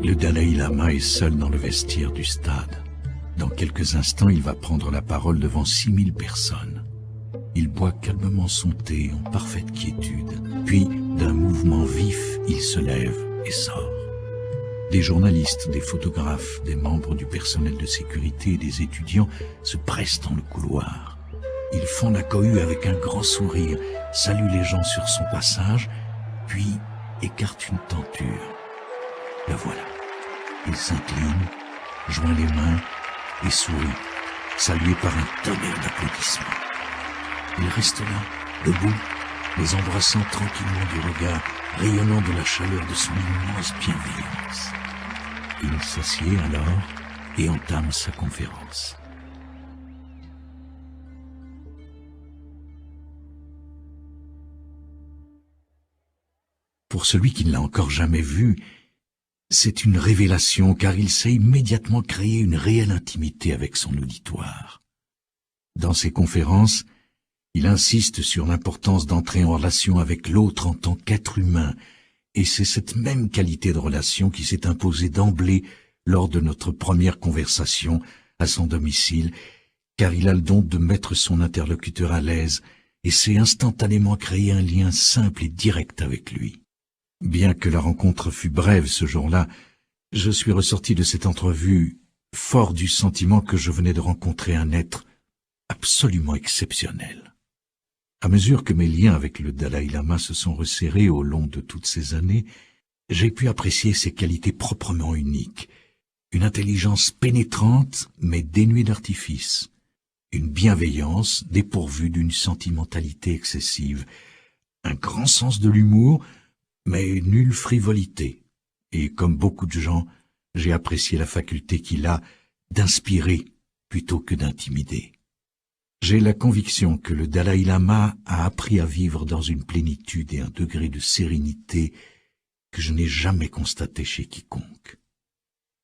Le Dalai Lama est seul dans le vestiaire du stade. Dans quelques instants, il va prendre la parole devant 6000 personnes. Il boit calmement son thé en parfaite quiétude. Puis, d'un mouvement vif, il se lève et sort. Des journalistes, des photographes, des membres du personnel de sécurité et des étudiants se pressent dans le couloir. Ils font la cohue avec un grand sourire, saluent les gens sur son passage, puis écartent une tenture. Le voilà. Il s'incline, joint les mains et sourit, salué par un tonnerre d'applaudissements. Il reste là, debout, les embrassant tranquillement du regard, rayonnant de la chaleur de son immense bienveillance. Il s'assied alors et entame sa conférence. Pour celui qui ne l'a encore jamais vu, c'est une révélation car il sait immédiatement créer une réelle intimité avec son auditoire. Dans ses conférences, il insiste sur l'importance d'entrer en relation avec l'autre en tant qu'être humain, et c'est cette même qualité de relation qui s'est imposée d'emblée lors de notre première conversation à son domicile, car il a le don de mettre son interlocuteur à l'aise et sait instantanément créer un lien simple et direct avec lui. Bien que la rencontre fût brève ce jour-là, je suis ressorti de cette entrevue fort du sentiment que je venais de rencontrer un être absolument exceptionnel. À mesure que mes liens avec le Dalai Lama se sont resserrés au long de toutes ces années, j'ai pu apprécier ses qualités proprement uniques, une intelligence pénétrante mais dénuée d'artifice, une bienveillance dépourvue d'une sentimentalité excessive, un grand sens de l'humour, mais nulle frivolité, et comme beaucoup de gens, j'ai apprécié la faculté qu'il a d'inspirer plutôt que d'intimider. J'ai la conviction que le Dalai Lama a appris à vivre dans une plénitude et un degré de sérénité que je n'ai jamais constaté chez quiconque.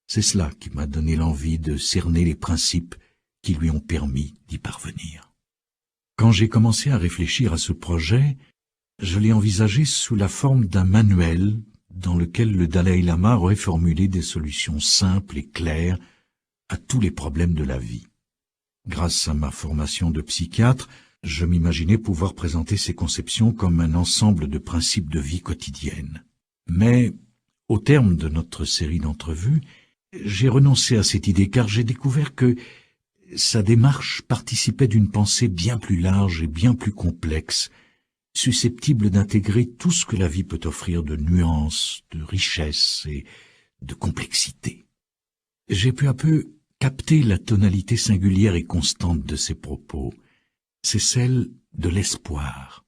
C'est cela qui m'a donné l'envie de cerner les principes qui lui ont permis d'y parvenir. Quand j'ai commencé à réfléchir à ce projet, je l'ai envisagé sous la forme d'un manuel dans lequel le Dalai Lama aurait formulé des solutions simples et claires à tous les problèmes de la vie. Grâce à ma formation de psychiatre, je m'imaginais pouvoir présenter ces conceptions comme un ensemble de principes de vie quotidienne. Mais, au terme de notre série d'entrevues, j'ai renoncé à cette idée car j'ai découvert que sa démarche participait d'une pensée bien plus large et bien plus complexe, susceptible d'intégrer tout ce que la vie peut offrir de nuances, de richesse et de complexité. J'ai peu à peu capté la tonalité singulière et constante de ses propos. C'est celle de l'espoir.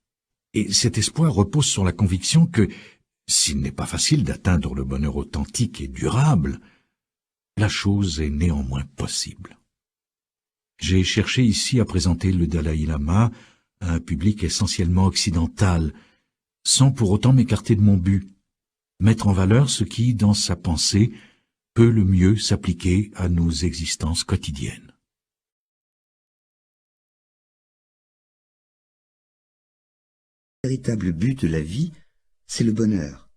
Et cet espoir repose sur la conviction que, s'il n'est pas facile d'atteindre le bonheur authentique et durable, la chose est néanmoins possible. J'ai cherché ici à présenter le Dalai Lama à un public essentiellement occidental, sans pour autant m'écarter de mon but, mettre en valeur ce qui, dans sa pensée, peut le mieux s'appliquer à nos existences quotidiennes. Le véritable but de la vie, c'est le bonheur.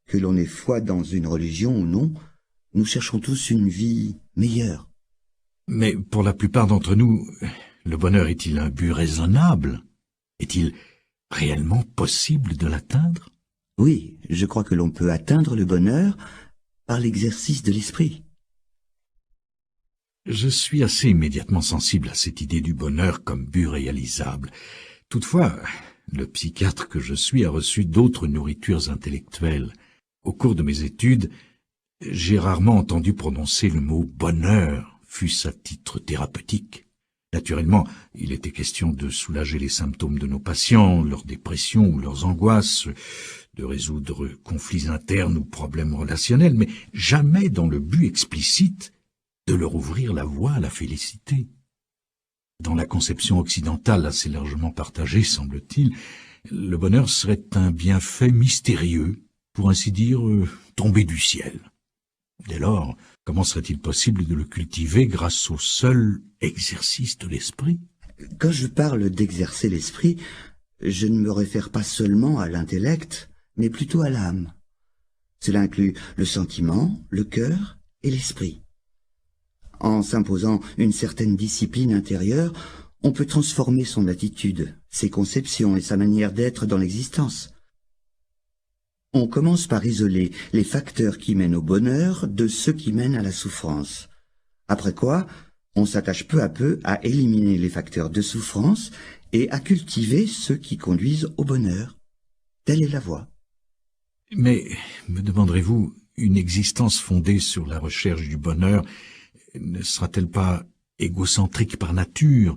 Que l'on ait foi dans une religion ou non, nous cherchons tous une vie meilleure. Mais pour la plupart d'entre nous, le bonheur est-il un but raisonnable? Est-il réellement possible de l'atteindre? Oui, je crois que l'on peut atteindre le bonheur par l'exercice de l'esprit. Je suis assez immédiatement sensible à cette idée du bonheur comme but réalisable. Toutefois, le psychiatre que je suis a reçu d'autres nourritures intellectuelles. Au cours de mes études, j'ai rarement entendu prononcer le mot « bonheur », fût-ce à titre thérapeutique. Naturellement, il était question de soulager les symptômes de nos patients, leurs dépressions ou leurs angoisses, de résoudre conflits internes ou problèmes relationnels, mais jamais dans le but explicite de leur ouvrir la voie à la félicité. Dans la conception occidentale assez largement partagée, semble-t-il, le bonheur serait un bienfait mystérieux, pour ainsi dire, tombé du ciel. Dès lors, comment serait-il possible de le cultiver grâce au seul exercice de l'esprit? Quand je parle d'exercer l'esprit, je ne me réfère pas seulement à l'intellect, mais plutôt à l'âme. Cela inclut le sentiment, le cœur et l'esprit. En s'imposant une certaine discipline intérieure, on peut transformer son attitude, ses conceptions et sa manière d'être dans l'existence. On commence par isoler les facteurs qui mènent au bonheur de ceux qui mènent à la souffrance. Après quoi, on s'attache peu à peu à éliminer les facteurs de souffrance et à cultiver ceux qui conduisent au bonheur. Telle est la voie. Mais, me demanderez-vous, une existence fondée sur la recherche du bonheur ne sera-t-elle pas égocentrique par nature,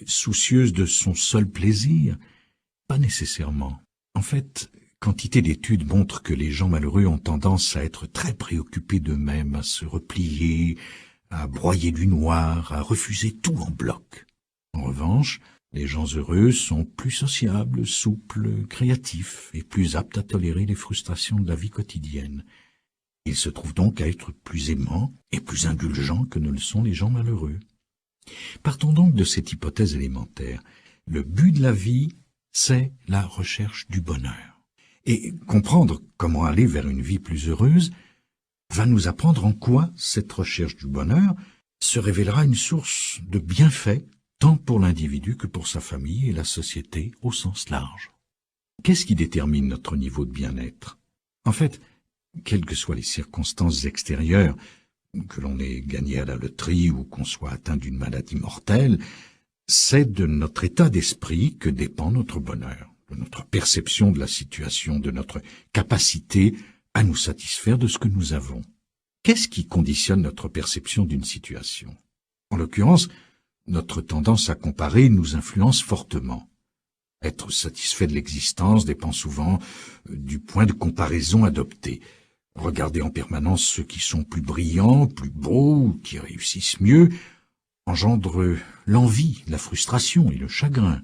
soucieuse de son seul plaisir? Pas nécessairement. En fait, quantité d'études montrent que les gens malheureux ont tendance à être très préoccupés d'eux-mêmes, à se replier, à broyer du noir, à refuser tout en bloc. En revanche, les gens heureux sont plus sociables, souples, créatifs et plus aptes à tolérer les frustrations de la vie quotidienne. Ils se trouvent donc à être plus aimants et plus indulgents que ne le sont les gens malheureux. Partons donc de cette hypothèse élémentaire. Le but de la vie, c'est la recherche du bonheur. Et comprendre comment aller vers une vie plus heureuse va nous apprendre en quoi cette recherche du bonheur se révélera une source de bienfaits tant pour l'individu que pour sa famille et la société au sens large. Qu'est-ce qui détermine notre niveau de bien-être? En fait, quelles que soient les circonstances extérieures, que l'on ait gagné à la loterie ou qu'on soit atteint d'une maladie mortelle, c'est de notre état d'esprit que dépend notre bonheur, de notre perception de la situation, de notre capacité à nous satisfaire de ce que nous avons. Qu'est-ce qui conditionne notre perception d'une situation? En l'occurrence, notre tendance à comparer nous influence fortement. Être satisfait de l'existence dépend souvent du point de comparaison adopté. Regarder en permanence ceux qui sont plus brillants, plus beaux, qui réussissent mieux, engendre l'envie, la frustration et le chagrin.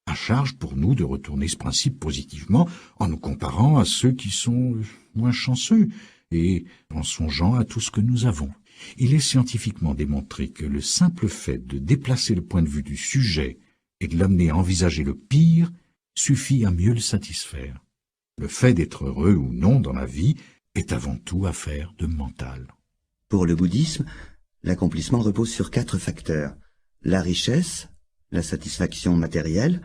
À charge pour nous de retourner ce principe positivement en nous comparant à ceux qui sont moins chanceux et en songeant à tout ce que nous avons. Il est scientifiquement démontré que le simple fait de déplacer le point de vue du sujet et de l'amener à envisager le pire suffit à mieux le satisfaire. Le fait d'être heureux ou non dans la vie est avant tout affaire de mental. Pour le bouddhisme, l'accomplissement repose sur 4 facteurs: la richesse, la satisfaction matérielle,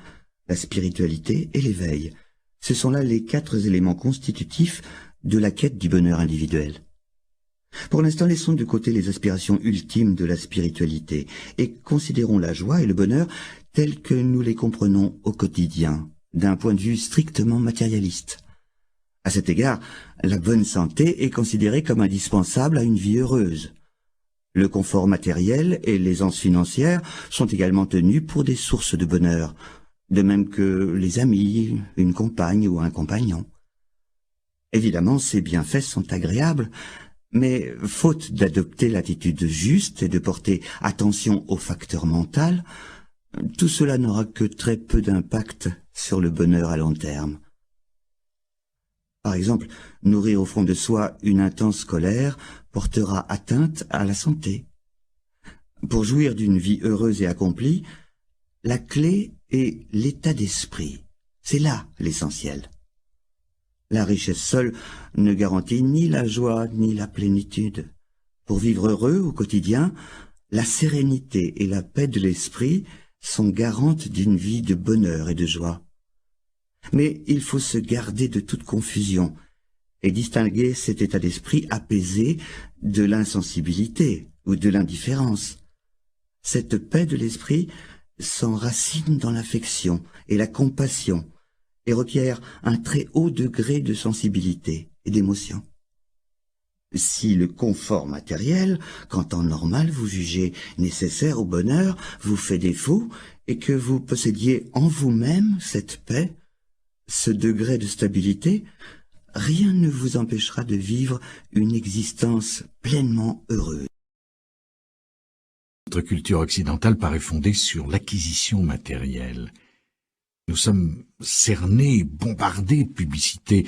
la spiritualité et l'éveil. Ce sont là les 4 éléments constitutifs de la quête du bonheur individuel. Pour l'instant, laissons de côté les aspirations ultimes de la spiritualité et considérons la joie et le bonheur tels que nous les comprenons au quotidien, d'un point de vue strictement matérialiste. À cet égard, la bonne santé est considérée comme indispensable à une vie heureuse. Le confort matériel et l'aisance financière sont également tenus pour des sources de bonheur, de même que les amis, une compagne ou un compagnon. Évidemment, ces bienfaits sont agréables, mais faute d'adopter l'attitude juste et de porter attention au facteur mental, tout cela n'aura que très peu d'impact sur le bonheur à long terme. Par exemple, nourrir au fond de soi une intense colère portera atteinte à la santé. Pour jouir d'une vie heureuse et accomplie, la clé est l'état d'esprit. C'est là l'essentiel. La richesse seule ne garantit ni la joie ni la plénitude. Pour vivre heureux au quotidien, la sérénité et la paix de l'esprit sont garantes d'une vie de bonheur et de joie. Mais il faut se garder de toute confusion et distinguer cet état d'esprit apaisé de l'insensibilité ou de l'indifférence. Cette paix de l'esprit s'enracine dans l'affection et la compassion et requiert un très haut degré de sensibilité et d'émotion. Si le confort matériel, qu'en temps normal vous jugez nécessaire au bonheur, vous fait défaut et que vous possédiez en vous-même cette paix, ce degré de stabilité, rien ne vous empêchera de vivre une existence pleinement heureuse. Notre culture occidentale paraît fondée sur l'acquisition matérielle. Nous sommes cernés, bombardés de publicités.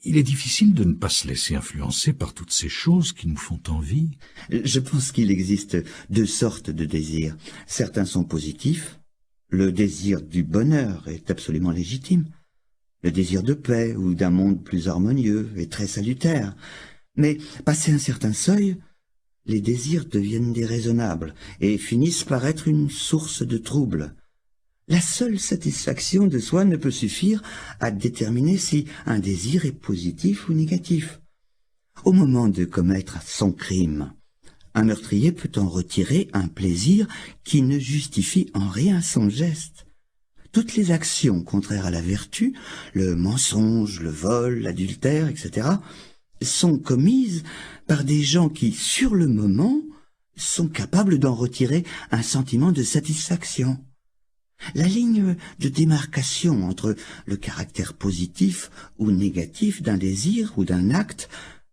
Il est difficile de ne pas se laisser influencer par toutes ces choses qui nous font envie. Je pense qu'il existe 2 sortes de désirs. Certains sont positifs, Le désir du bonheur est absolument légitime. Le désir de paix ou d'un monde plus harmonieux est très salutaire. Mais, passé un certain seuil, les désirs deviennent déraisonnables et finissent par être une source de trouble. La seule satisfaction de soi ne peut suffire à déterminer si un désir est positif ou négatif. Au moment de commettre son crime, un meurtrier peut en retirer un plaisir qui ne justifie en rien son geste. Toutes les actions contraires à la vertu, le mensonge, le vol, l'adultère, etc., sont commises par des gens qui, sur le moment, sont capables d'en retirer un sentiment de satisfaction. La ligne de démarcation entre le caractère positif ou négatif d'un désir ou d'un acte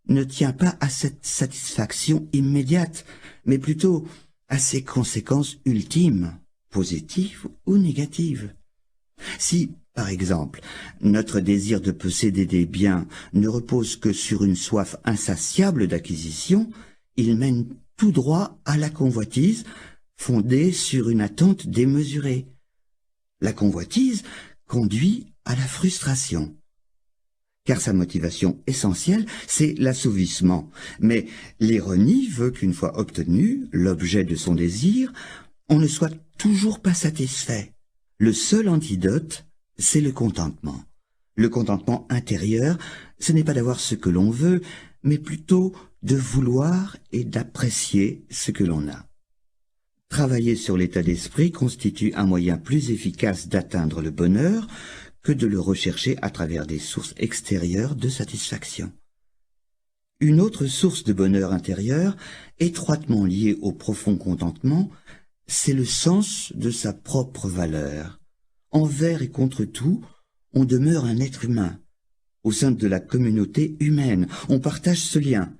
ne tient pas à cette satisfaction immédiate, mais plutôt à ses conséquences ultimes, positives ou négatives. Si, par exemple, notre désir de posséder des biens ne repose que sur une soif insatiable d'acquisition, il mène tout droit à la convoitise, fondée sur une attente démesurée. La convoitise conduit à la frustration, car sa motivation essentielle, c'est l'assouvissement. Mais l'ironie veut qu'une fois obtenu l'objet de son désir, on ne soit toujours pas satisfait. Le seul antidote, c'est le contentement. Le contentement intérieur, ce n'est pas d'avoir ce que l'on veut, mais plutôt de vouloir et d'apprécier ce que l'on a. Travailler sur l'état d'esprit constitue un moyen plus efficace d'atteindre le bonheur que de le rechercher à travers des sources extérieures de satisfaction. Une autre source de bonheur intérieur, étroitement liée au profond contentement, c'est le sens de sa propre valeur. Envers et contre tout, on demeure un être humain. Au sein de la communauté humaine, on partage ce lien.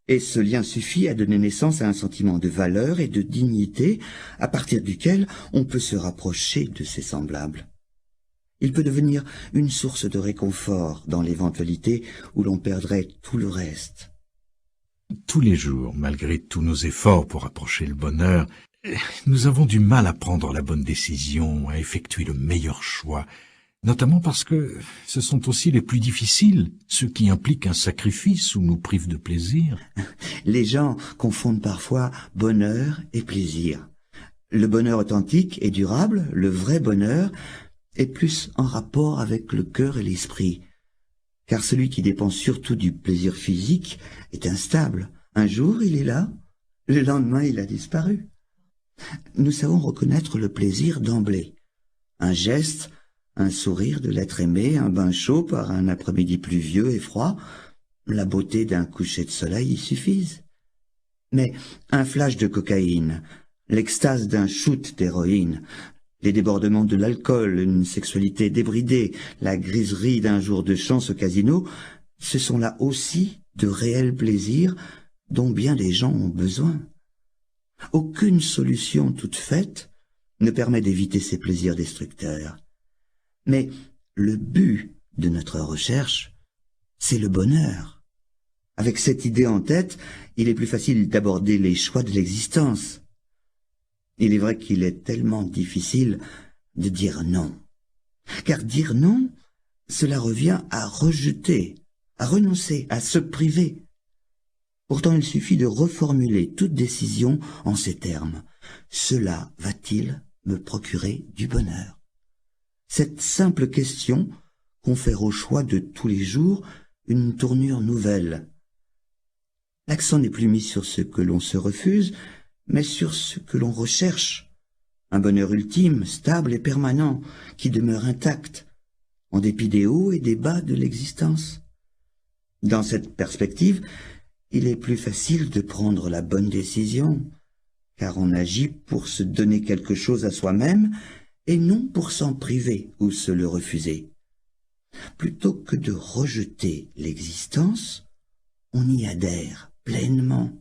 Et ce lien suffit à donner naissance à un sentiment de valeur et de dignité, à partir duquel on peut se rapprocher de ses semblables. Il peut devenir une source de réconfort dans l'éventualité où l'on perdrait tout le reste. Tous les jours, malgré tous nos efforts pour approcher le bonheur, nous avons du mal à prendre la bonne décision, à effectuer le meilleur choix, notamment parce que ce sont aussi les plus difficiles, ceux qui impliquent un sacrifice ou nous privent de plaisir. Les gens confondent parfois bonheur et plaisir. Le bonheur authentique et durable, le vrai bonheur, est plus en rapport avec le cœur et l'esprit, car celui qui dépend surtout du plaisir physique est instable. Un jour il est là, le lendemain il a disparu. Nous savons reconnaître le plaisir d'emblée. Un geste, un sourire de l'être aimé, un bain chaud par un après-midi pluvieux et froid, la beauté d'un coucher de soleil y suffisent. Mais un flash de cocaïne, l'extase d'un shoot d'héroïne, les débordements de l'alcool, une sexualité débridée, la griserie d'un jour de chance au casino, ce sont là aussi de réels plaisirs dont bien des gens ont besoin. Aucune solution toute faite ne permet d'éviter ces plaisirs destructeurs. Mais le but de notre recherche, c'est le bonheur. Avec cette idée en tête, il est plus facile d'aborder les choix de l'existence. Il est vrai qu'il est tellement difficile de dire non. Car dire non, cela revient à rejeter, à renoncer, à se priver. Pourtant, il suffit de reformuler toute décision en ces termes. Cela va-t-il me procurer du bonheur? Cette simple question confère au choix de tous les jours une tournure nouvelle. L'accent n'est plus mis sur ce que l'on se refuse, mais sur ce que l'on recherche. Un bonheur ultime, stable et permanent, qui demeure intact, en dépit des hauts et des bas de l'existence. Dans cette perspective, il est plus facile de prendre la bonne décision, car on agit pour se donner quelque chose à soi-même, et non pour s'en priver ou se le refuser. Plutôt que de rejeter l'existence, on y adhère pleinement.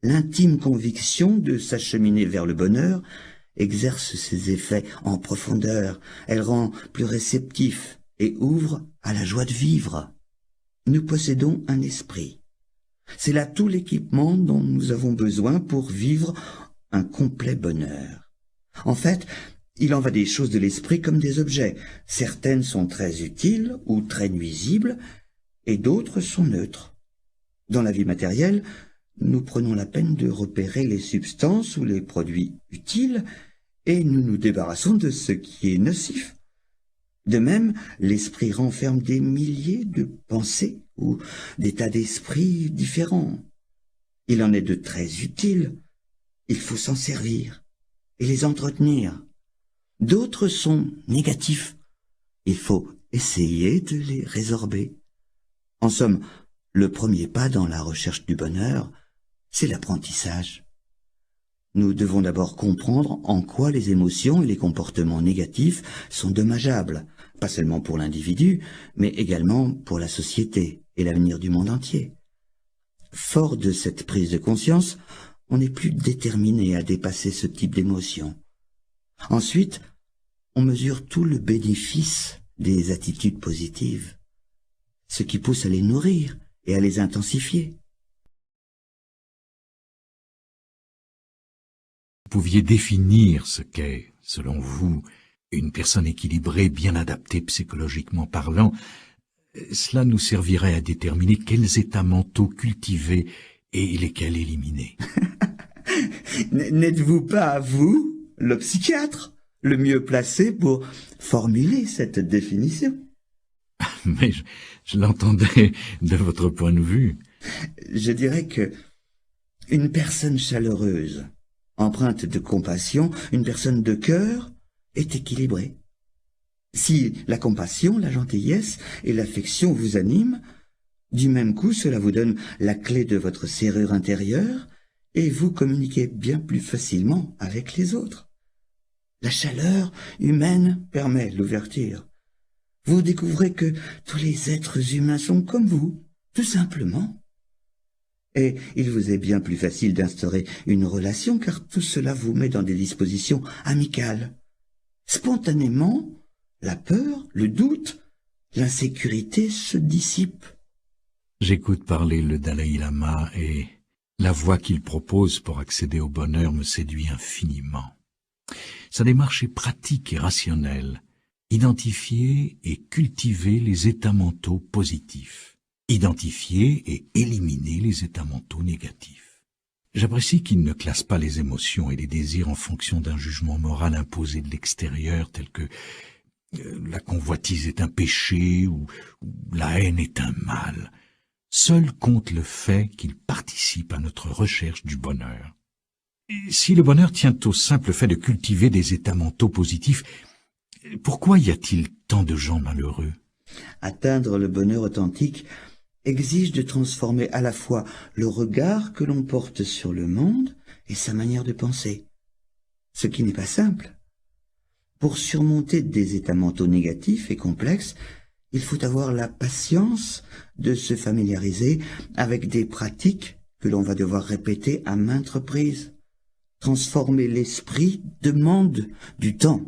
L'intime conviction de s'acheminer vers le bonheur exerce ses effets en profondeur, elle rend plus réceptif et ouvre à la joie de vivre. Nous possédons un esprit. C'est là tout l'équipement dont nous avons besoin pour vivre un complet bonheur. En fait, Il en va des choses de l'esprit comme des objets. Certaines sont très utiles ou très nuisibles, et d'autres sont neutres. Dans la vie matérielle, nous prenons la peine de repérer les substances ou les produits utiles, et nous nous débarrassons de ce qui est nocif. De même, l'esprit renferme des milliers de pensées ou d'états d'esprit différents. Il en est de très utiles. Il faut s'en servir et les entretenir. D'autres sont négatifs. Il faut essayer de les résorber. En somme, le premier pas dans la recherche du bonheur, c'est l'apprentissage. Nous devons d'abord comprendre en quoi les émotions et les comportements négatifs sont dommageables, pas seulement pour l'individu, mais également pour la société et l'avenir du monde entier. Fort de cette prise de conscience, on n'est plus déterminé à dépasser ce type d'émotion. Ensuite, on mesure tout le bénéfice des attitudes positives, ce qui pousse à les nourrir et à les intensifier. Vous pouviez définir ce qu'est, selon vous, une personne équilibrée, bien adaptée psychologiquement parlant. Cela nous servirait à déterminer quels états mentaux cultiver et lesquels éliminer. N'êtes-vous pas, vous, le psychiatre, le mieux placé pour formuler cette définition? Mais je l'entendais de votre point de vue. Je dirais que une personne chaleureuse, empreinte de compassion, une personne de cœur, est équilibrée. Si la compassion, la gentillesse et l'affection vous animent, du même coup cela vous donne la clé de votre serrure intérieure et vous communiquez bien plus facilement avec les autres. La chaleur humaine permet l'ouverture. Vous découvrez que tous les êtres humains sont comme vous, tout simplement. Et il vous est bien plus facile d'instaurer une relation car tout cela vous met dans des dispositions amicales. Spontanément, la peur, le doute, l'insécurité se dissipent. J'écoute parler le Dalai Lama et la voie qu'il propose pour accéder au bonheur me séduit infiniment. Sa démarche est pratique et rationnelle. Identifier et cultiver les états mentaux positifs. Identifier et éliminer les états mentaux négatifs. J'apprécie qu'il ne classe pas les émotions et les désirs en fonction d'un jugement moral imposé de l'extérieur tel que la convoitise est un péché ou la haine est un mal. Seul compte le fait qu'il participe à notre recherche du bonheur. Et si le bonheur tient au simple fait de cultiver des états mentaux positifs, pourquoi y a-t-il tant de gens malheureux? Atteindre le bonheur authentique exige de transformer à la fois le regard que l'on porte sur le monde et sa manière de penser, ce qui n'est pas simple. Pour surmonter des états mentaux négatifs et complexes, il faut avoir la patience de se familiariser avec des pratiques que l'on va devoir répéter à maintes reprises. Transformer l'esprit demande du temps.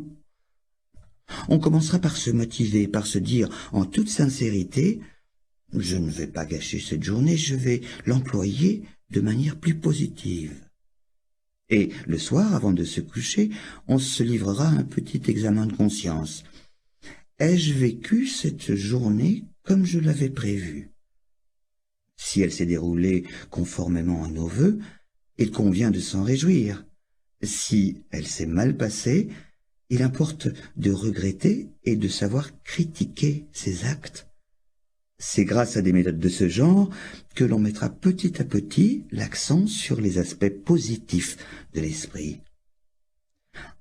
On commencera par se motiver, par se dire en toute sincérité « Je ne vais pas gâcher cette journée, je vais l'employer de manière plus positive ». Et le soir, avant de se coucher, on se livrera à un petit examen de conscience. Ai-je vécu cette journée comme je l'avais prévu? Si elle s'est déroulée conformément à nos vœux, il convient de s'en réjouir. Si elle s'est mal passée, il importe de regretter et de savoir critiquer ses actes. C'est grâce à des méthodes de ce genre que l'on mettra petit à petit l'accent sur les aspects positifs de l'esprit.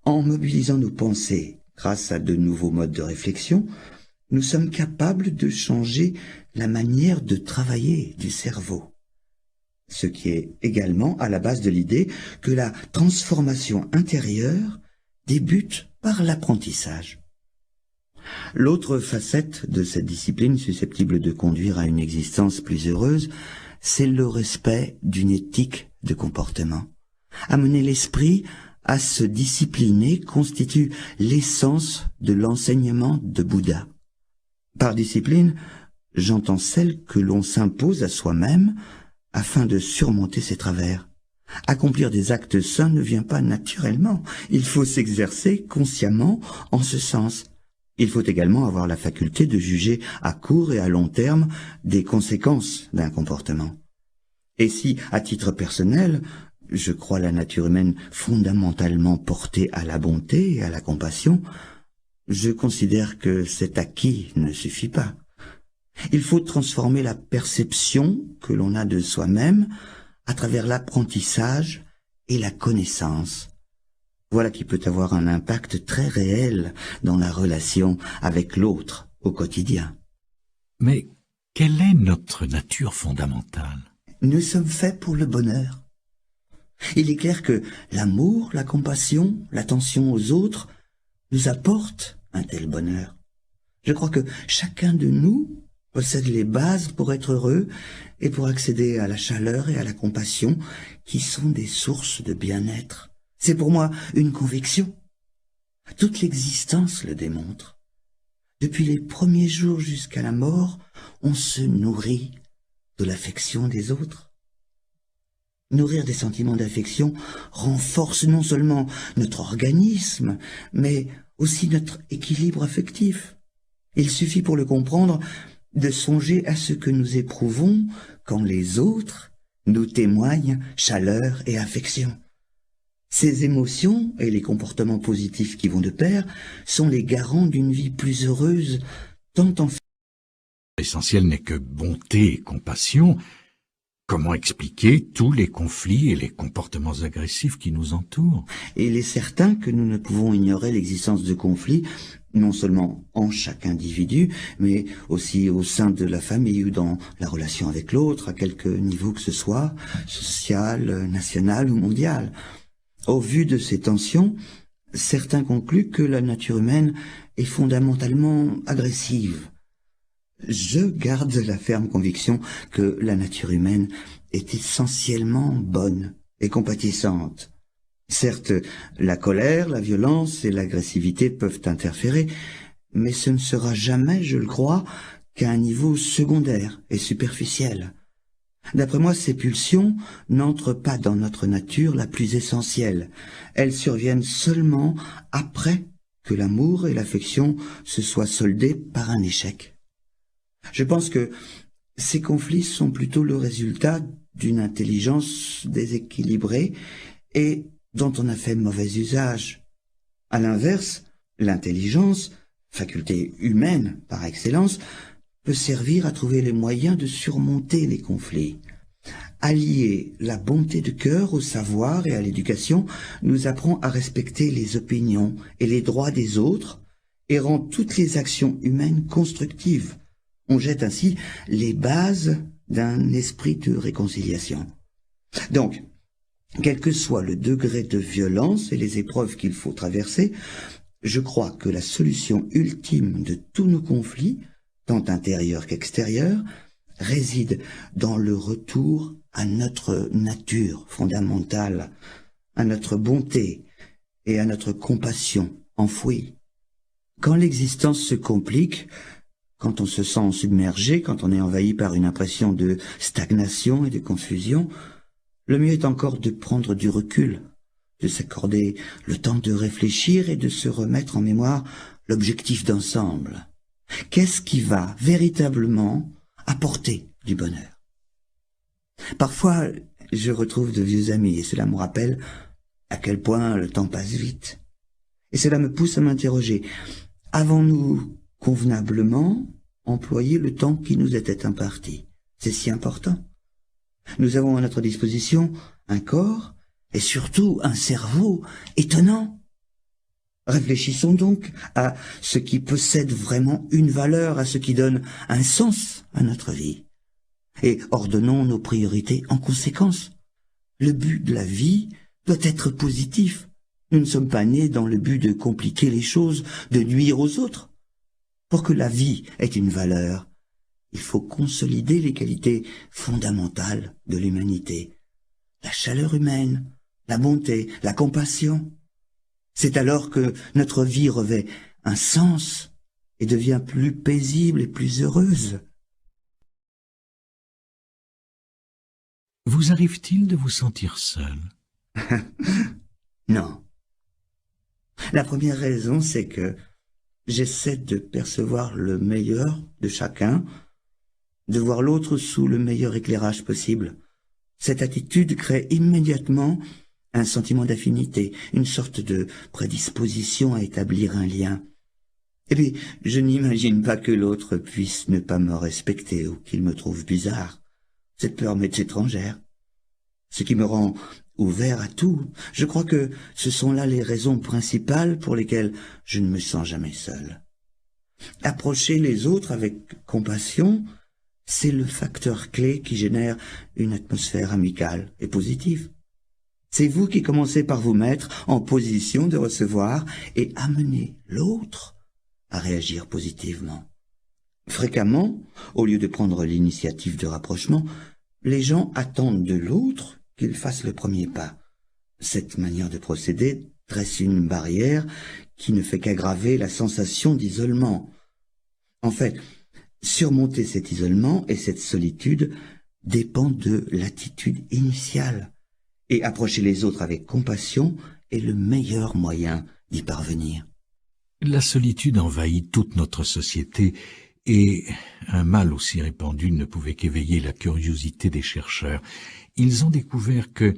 En mobilisant nos pensées grâce à de nouveaux modes de réflexion, nous sommes capables de changer la manière de travailler du cerveau. Ce qui est également à la base de l'idée que la transformation intérieure débute par l'apprentissage. L'autre facette de cette discipline susceptible de conduire à une existence plus heureuse, c'est le respect d'une éthique de comportement. Amener l'esprit à se discipliner constitue l'essence de l'enseignement de Bouddha. Par discipline, j'entends celle que l'on s'impose à soi-même afin de surmonter ses travers. Accomplir des actes sains ne vient pas naturellement. Il faut s'exercer consciemment en ce sens. Il faut également avoir la faculté de juger à court et à long terme des conséquences d'un comportement. Et si, à titre personnel, je crois la nature humaine fondamentalement portée à la bonté et à la compassion, je considère que cet acquis ne suffit pas. Il faut transformer la perception que l'on a de soi-même à travers l'apprentissage et la connaissance. Voilà qui peut avoir un impact très réel dans la relation avec l'autre au quotidien. Mais quelle est notre nature fondamentale? Nous sommes faits pour le bonheur. Il est clair que l'amour, la compassion, l'attention aux autres nous apportent un tel bonheur. Je crois que chacun de nous possède les bases pour être heureux et pour accéder à la chaleur et à la compassion qui sont des sources de bien-être. C'est pour moi une conviction. Toute l'existence le démontre. Depuis les premiers jours jusqu'à la mort, on se nourrit de l'affection des autres. Nourrir des sentiments d'affection renforce non seulement notre organisme, mais aussi notre équilibre affectif. Il suffit pour le comprendre de songer à ce que nous éprouvons quand les autres nous témoignent chaleur et affection. Ces émotions et les comportements positifs qui vont de pair sont les garants d'une vie plus heureuse, tant en fait. L'essentiel n'est que bonté et compassion. Comment expliquer tous les conflits et les comportements agressifs qui nous entourent? Et il est certain que nous ne pouvons ignorer l'existence de conflits, non seulement en chaque individu, mais aussi au sein de la famille ou dans la relation avec l'autre, à quelque niveau que ce soit, social, national ou mondial. Au vu de ces tensions, certains concluent que la nature humaine est fondamentalement agressive. Je garde la ferme conviction que la nature humaine est essentiellement bonne et compatissante. Certes, la colère, la violence et l'agressivité peuvent interférer, mais ce ne sera jamais, je le crois, qu'à un niveau secondaire et superficiel. D'après moi, ces pulsions n'entrent pas dans notre nature la plus essentielle. Elles surviennent seulement après que l'amour et l'affection se soient soldés par un échec. Je pense que ces conflits sont plutôt le résultat d'une intelligence déséquilibrée et dont on a fait mauvais usage. À l'inverse, l'intelligence, faculté humaine par excellence, peut servir à trouver les moyens de surmonter les conflits. Allier la bonté de cœur au savoir et à l'éducation nous apprend à respecter les opinions et les droits des autres et rend toutes les actions humaines constructives. On jette ainsi les bases d'un esprit de réconciliation. Donc, quel que soit le degré de violence et les épreuves qu'il faut traverser, je crois que la solution ultime de tous nos conflits, tant intérieurs qu'extérieurs, réside dans le retour à notre nature fondamentale, à notre bonté et à notre compassion enfouie. Quand l'existence se complique, quand on se sent submergé, quand on est envahi par une impression de stagnation et de confusion, le mieux est encore de prendre du recul, de s'accorder le temps de réfléchir et de se remettre en mémoire l'objectif d'ensemble. Qu'est-ce qui va véritablement apporter du bonheur? Parfois, je retrouve de vieux amis et cela me rappelle à quel point le temps passe vite. Et cela me pousse à m'interroger. Avons-nous convenablement employer le temps qui nous était imparti? C'est si important. Nous avons à notre disposition un corps et surtout un cerveau étonnant. Réfléchissons donc à ce qui possède vraiment une valeur, à ce qui donne un sens à notre vie. Et ordonnons nos priorités en conséquence. Le but de la vie doit être positif. Nous ne sommes pas nés dans le but de compliquer les choses, de nuire aux autres. Pour que la vie ait une valeur, il faut consolider les qualités fondamentales de l'humanité. La chaleur humaine, la bonté, la compassion. C'est alors que notre vie revêt un sens et devient plus paisible et plus heureuse. Vous arrive-t-il de vous sentir seul? Non. La première raison, c'est que j'essaie de percevoir le meilleur de chacun, de voir l'autre sous le meilleur éclairage possible. Cette attitude crée immédiatement un sentiment d'affinité, une sorte de prédisposition à établir un lien. Et puis, je n'imagine pas que l'autre puisse ne pas me respecter ou qu'il me trouve bizarre. Cette peur m'est étrangère. Ce qui me rend ouvert à tout. Je crois que ce sont là les raisons principales pour lesquelles je ne me sens jamais seul. Approcher les autres avec compassion, c'est le facteur clé qui génère une atmosphère amicale et positive. C'est vous qui commencez par vous mettre en position de recevoir et amener l'autre à réagir positivement. Fréquemment, au lieu de prendre l'initiative de rapprochement, les gens attendent de l'autre qu'il fasse le premier pas. Cette manière de procéder dresse une barrière qui ne fait qu'aggraver la sensation d'isolement. En fait, surmonter cet isolement et cette solitude dépend de l'attitude initiale, et approcher les autres avec compassion est le meilleur moyen d'y parvenir. La solitude envahit toute notre société, et un mal aussi répandu ne pouvait qu'éveiller la curiosité des chercheurs. Ils ont découvert que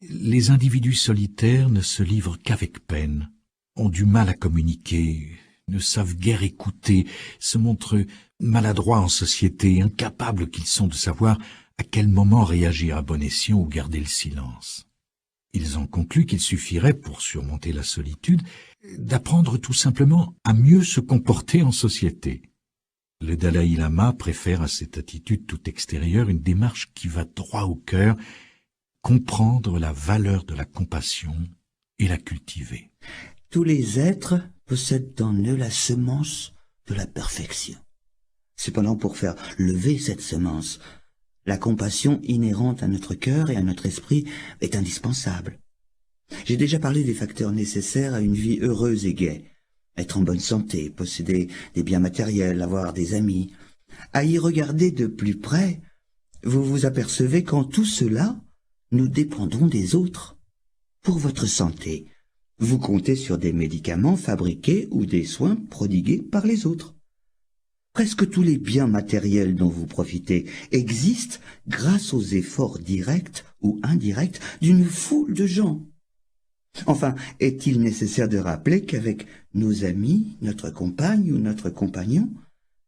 les individus solitaires ne se livrent qu'avec peine, ont du mal à communiquer, ne savent guère écouter, se montrent maladroits en société, incapables qu'ils sont de savoir à quel moment réagir à bon escient ou garder le silence. Ils ont conclu qu'il suffirait, pour surmonter la solitude, d'apprendre tout simplement à mieux se comporter en société. Le Dalai Lama préfère à cette attitude tout extérieure une démarche qui va droit au cœur, comprendre la valeur de la compassion et la cultiver. Tous les êtres possèdent en eux la semence de la perfection. Cependant, pour faire lever cette semence, la compassion inhérente à notre cœur et à notre esprit est indispensable. J'ai déjà parlé des facteurs nécessaires à une vie heureuse et gaie. Être en bonne santé, posséder des biens matériels, avoir des amis. À y regarder de plus près, vous vous apercevez qu'en tout cela, nous dépendons des autres. Pour votre santé, vous comptez sur des médicaments fabriqués ou des soins prodigués par les autres. Presque tous les biens matériels dont vous profitez existent grâce aux efforts directs ou indirects d'une foule de gens. Enfin, est-il nécessaire de rappeler qu'avec nos amis, notre compagne ou notre compagnon,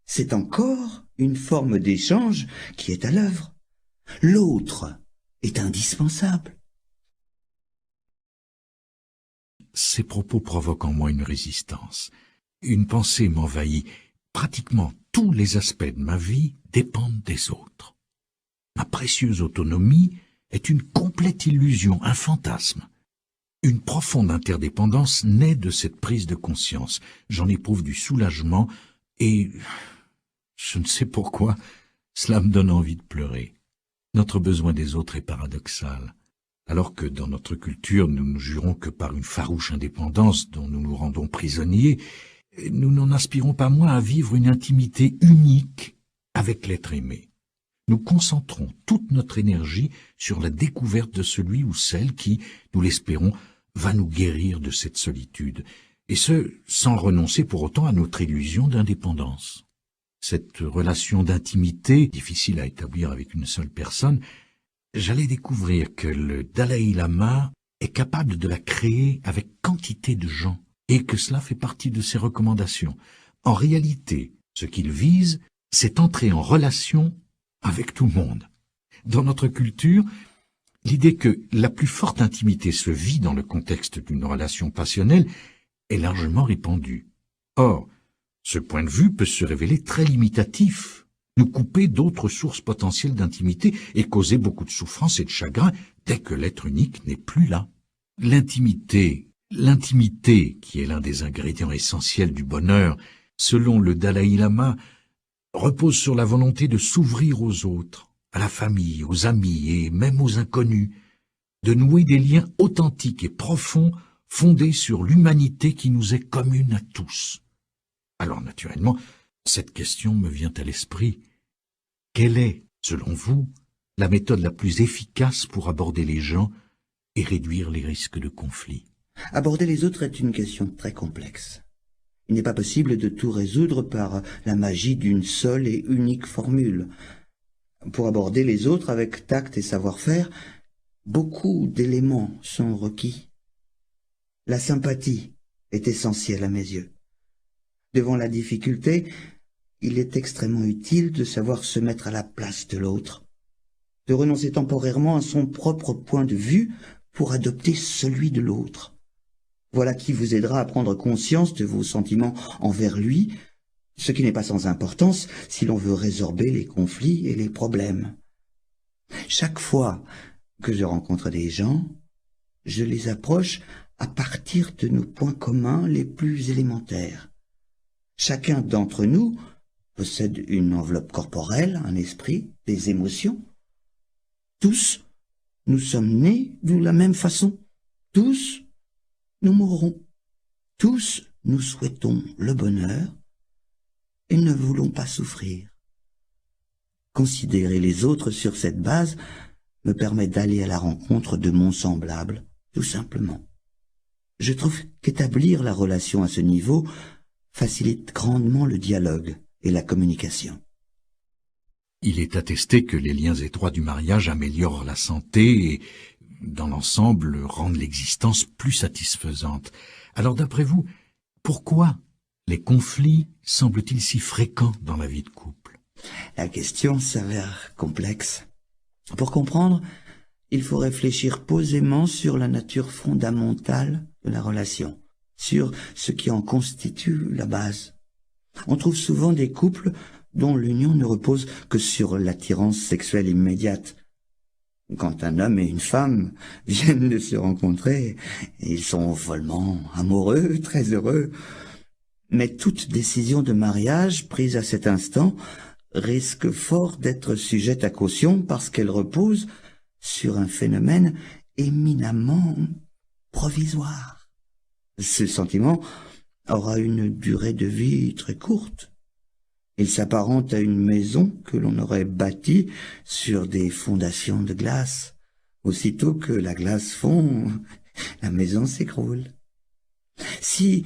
c'est encore une forme d'échange qui est à l'œuvre. L'autre est indispensable. Ces propos provoquent en moi une résistance. Une pensée m'envahit. Pratiquement tous les aspects de ma vie dépendent des autres. Ma précieuse autonomie est une complète illusion, un fantasme. Une profonde interdépendance naît de cette prise de conscience. J'en éprouve du soulagement et, je ne sais pourquoi, cela me donne envie de pleurer. Notre besoin des autres est paradoxal. Alors que dans notre culture, nous ne jurons que par une farouche indépendance dont nous nous rendons prisonniers, nous n'en aspirons pas moins à vivre une intimité unique avec l'être aimé. Nous concentrons toute notre énergie sur la découverte de celui ou celle qui, nous l'espérons, va nous guérir de cette solitude, et ce, sans renoncer pour autant à notre illusion d'indépendance. Cette relation d'intimité, difficile à établir avec une seule personne, j'allais découvrir que le Dalai Lama est capable de la créer avec quantité de gens, et que cela fait partie de ses recommandations. En réalité, ce qu'il vise, c'est entrer en relation avec tout le monde. Dans notre culture, l'idée que la plus forte intimité se vit dans le contexte d'une relation passionnelle est largement répandue. Or, ce point de vue peut se révéler très limitatif, nous couper d'autres sources potentielles d'intimité et causer beaucoup de souffrance et de chagrin dès que l'être unique n'est plus là. L'intimité, qui est l'un des ingrédients essentiels du bonheur, selon le Dalai Lama, repose sur la volonté de s'ouvrir aux autres, à la famille, aux amis et même aux inconnus, de nouer des liens authentiques et profonds fondés sur l'humanité qui nous est commune à tous. Alors naturellement, cette question me vient à l'esprit. Quelle est, selon vous, la méthode la plus efficace pour aborder les gens et réduire les risques de conflit. Aborder les autres est une question très complexe. Il n'est pas possible de tout résoudre par la magie d'une seule et unique formule. Pour aborder les autres avec tact et savoir-faire, beaucoup d'éléments sont requis. La sympathie est essentielle à mes yeux. Devant la difficulté, il est extrêmement utile de savoir se mettre à la place de l'autre, de renoncer temporairement à son propre point de vue pour adopter celui de l'autre. Voilà qui vous aidera à prendre conscience de vos sentiments envers lui, ce qui n'est pas sans importance si l'on veut résorber les conflits et les problèmes. Chaque fois que je rencontre des gens, je les approche à partir de nos points communs les plus élémentaires. Chacun d'entre nous possède une enveloppe corporelle, un esprit, des émotions. Tous, nous sommes nés de la même façon. Tous, nous mourrons. Tous, nous souhaitons le bonheur et ne voulons pas souffrir. Considérer les autres sur cette base me permet d'aller à la rencontre de mon semblable, tout simplement. Je trouve qu'établir la relation à ce niveau facilite grandement le dialogue et la communication. Il est attesté que les liens étroits du mariage améliorent la santé et, dans l'ensemble, rendent l'existence plus satisfaisante. Alors, d'après vous, pourquoi les conflits semblent-ils si fréquents dans la vie de couple? La question s'avère complexe. Pour comprendre, il faut réfléchir posément sur la nature fondamentale de la relation, sur ce qui en constitue la base. On trouve souvent des couples dont l'union ne repose que sur l'attirance sexuelle immédiate. Quand un homme et une femme viennent de se rencontrer, ils sont follement amoureux, très heureux. Mais toute décision de mariage prise à cet instant risque fort d'être sujette à caution parce qu'elle repose sur un phénomène éminemment provisoire. Ce sentiment aura une durée de vie très courte. Il s'apparente à une maison que l'on aurait bâtie sur des fondations de glace. Aussitôt que la glace fond, la maison s'écroule. Si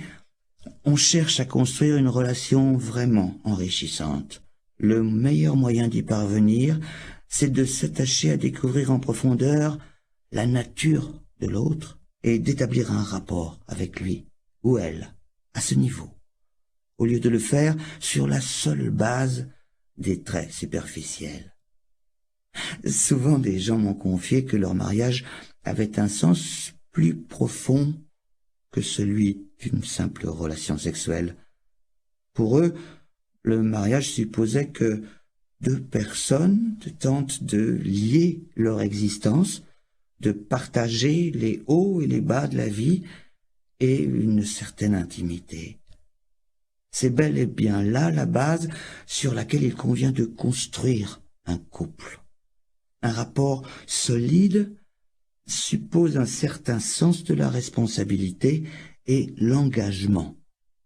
on cherche à construire une relation vraiment enrichissante, le meilleur moyen d'y parvenir, c'est de s'attacher à découvrir en profondeur la nature de l'autre et d'établir un rapport avec lui ou elle à ce niveau, au lieu de le faire sur la seule base des traits superficiels. Souvent, des gens m'ont confié que leur mariage avait un sens plus profond que celui d'une simple relation sexuelle. Pour eux, le mariage supposait que deux personnes tentent de lier leur existence, de partager les hauts et les bas de la vie et une certaine intimité. C'est bel et bien là la base sur laquelle il convient de construire un couple. Un rapport solide suppose un certain sens de la responsabilité et l'engagement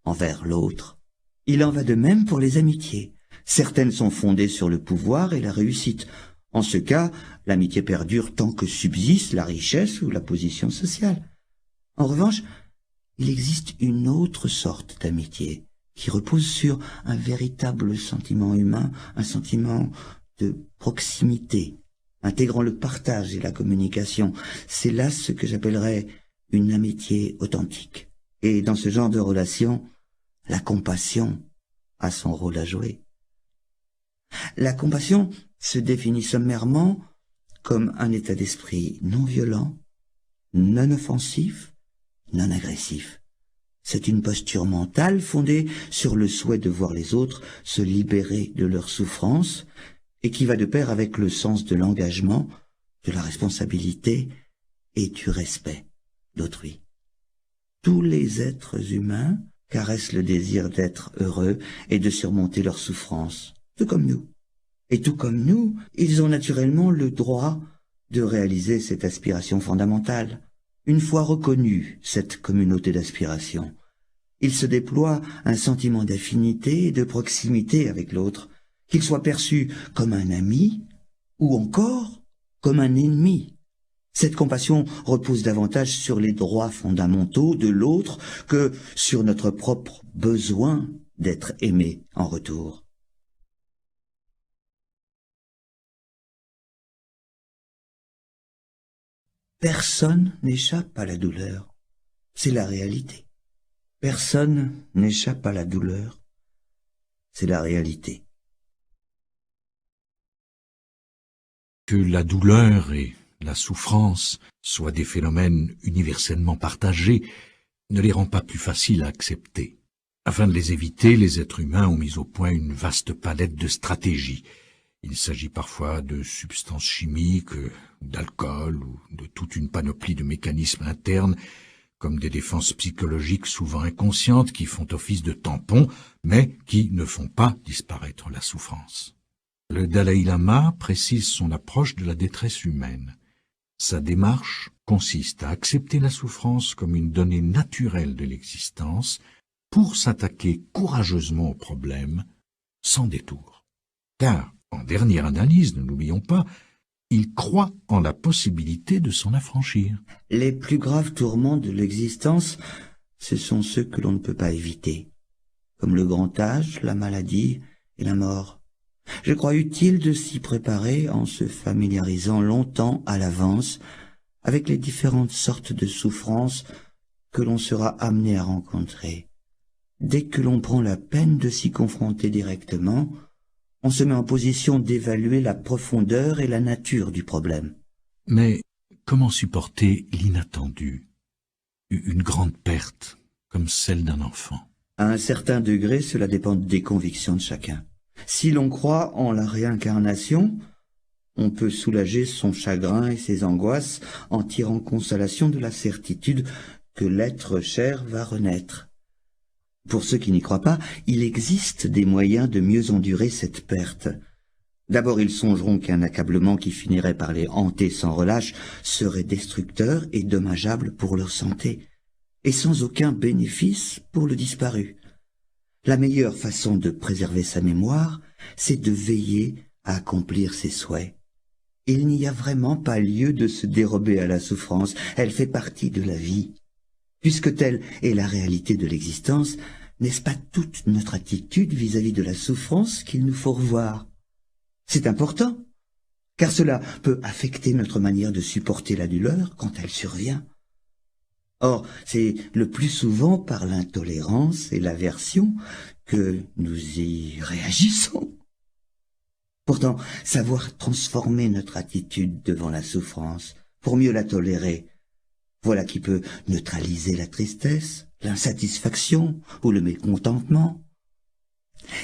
envers l'autre. Il en va de même pour les amitiés. Certaines sont fondées sur le pouvoir et la réussite. En ce cas, l'amitié perdure tant que subsiste la richesse ou la position sociale. En revanche, il existe une autre sorte d'amitié qui repose sur un véritable sentiment humain, un sentiment de proximité, intégrant le partage et la communication. C'est là ce que j'appellerais une amitié authentique. Et dans ce genre de relation, la compassion a son rôle à jouer. La compassion se définit sommairement comme un état d'esprit non violent, non offensif, non agressif. C'est une posture mentale fondée sur le souhait de voir les autres se libérer de leurs souffrances et qui va de pair avec le sens de l'engagement, de la responsabilité et du respect d'autrui. Tous les êtres humains caressent le désir d'être heureux et de surmonter leurs souffrances, tout comme nous. Et tout comme nous, ils ont naturellement le droit de réaliser cette aspiration fondamentale. Une fois reconnue cette communauté d'aspiration, il se déploie un sentiment d'affinité et de proximité avec l'autre, qu'il soit perçu comme un ami ou encore comme un ennemi. Cette compassion repose davantage sur les droits fondamentaux de l'autre que sur notre propre besoin d'être aimé en retour. Personne n'échappe à la douleur. C'est la réalité. Personne n'échappe à la douleur. C'est la réalité. Que la douleur et la souffrance soient des phénomènes universellement partagés ne les rend pas plus faciles à accepter. Afin de les éviter, les êtres humains ont mis au point une vaste palette de stratégies. Il s'agit parfois de substances chimiques, d'alcool ou de toute une panoplie de mécanismes internes, comme des défenses psychologiques souvent inconscientes qui font office de tampons, mais qui ne font pas disparaître la souffrance. Le Dalai Lama précise son approche de la détresse humaine. Sa démarche consiste à accepter la souffrance comme une donnée naturelle de l'existence pour s'attaquer courageusement au problème, sans détour. Car, en dernière analyse, ne l'oublions pas, il croit en la possibilité de s'en affranchir. Les plus graves tourments de l'existence, ce sont ceux que l'on ne peut pas éviter, comme le grand âge, la maladie et la mort. Je crois utile de s'y préparer en se familiarisant longtemps à l'avance avec les différentes sortes de souffrances que l'on sera amené à rencontrer. Dès que l'on prend la peine de s'y confronter directement, on se met en position d'évaluer la profondeur et la nature du problème. Mais comment supporter l'inattendu, une grande perte, comme celle d'un enfant? À un certain degré, cela dépend des convictions de chacun. Si l'on croit en la réincarnation, on peut soulager son chagrin et ses angoisses en tirant consolation de la certitude que l'être cher va renaître. Pour ceux qui n'y croient pas, il existe des moyens de mieux endurer cette perte. D'abord, ils songeront qu'un accablement qui finirait par les hanter sans relâche serait destructeur et dommageable pour leur santé, et sans aucun bénéfice pour le disparu. La meilleure façon de préserver sa mémoire, c'est de veiller à accomplir ses souhaits. Il n'y a vraiment pas lieu de se dérober à la souffrance, elle fait partie de la vie. Puisque telle est la réalité de l'existence, n'est-ce pas toute notre attitude vis-à-vis de la souffrance qu'il nous faut revoir? C'est important, car cela peut affecter notre manière de supporter la douleur quand elle survient. Or, c'est le plus souvent par l'intolérance et l'aversion que nous y réagissons. Pourtant, savoir transformer notre attitude devant la souffrance pour mieux la tolérer, voilà qui peut neutraliser la tristesse, l'insatisfaction ou le mécontentement.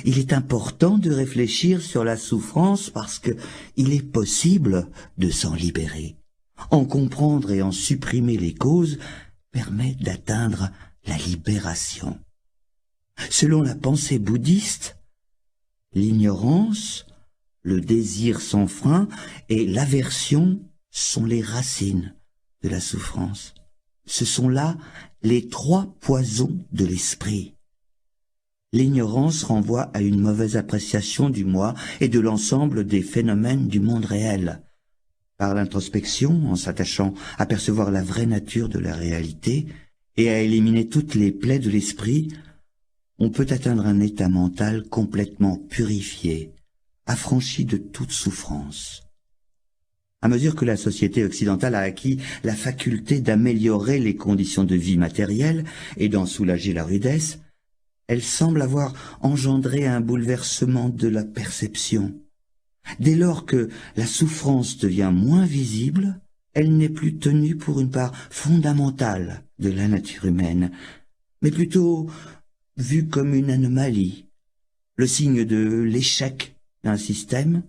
Il est important de réfléchir sur la souffrance parce que il est possible de s'en libérer. En comprendre et en supprimer les causes permet d'atteindre la libération. Selon la pensée bouddhiste, l'ignorance, le désir sans frein et l'aversion sont les racines de la souffrance. Ce sont là les trois poisons de l'esprit. L'ignorance renvoie à une mauvaise appréciation du moi et de l'ensemble des phénomènes du monde réel. Par l'introspection, en s'attachant à percevoir la vraie nature de la réalité et à éliminer toutes les plaies de l'esprit, on peut atteindre un état mental complètement purifié, affranchi de toute souffrance. À mesure que la société occidentale a acquis la faculté d'améliorer les conditions de vie matérielles et d'en soulager la rudesse, elle semble avoir engendré un bouleversement de la perception. Dès lors que la souffrance devient moins visible, elle n'est plus tenue pour une part fondamentale de la nature humaine, mais plutôt vue comme une anomalie, le signe de l'échec d'un système,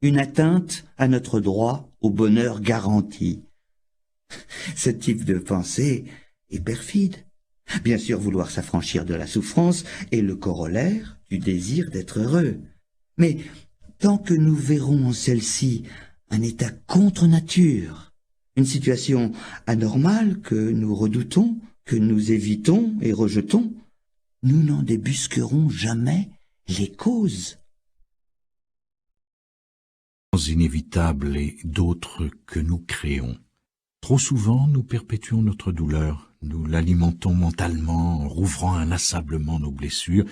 une atteinte à notre droit au bonheur garanti. Ce type de pensée est perfide. Bien sûr, vouloir s'affranchir de la souffrance est le corollaire du désir d'être heureux. Mais tant que nous verrons en celle-ci un état contre nature, une situation anormale que nous redoutons, que nous évitons et rejetons, nous n'en débusquerons jamais les causes. inévitables et d'autres que nous créons. Trop souvent, nous perpétuons notre douleur, nous l'alimentons mentalement en rouvrant inlassablement nos blessures,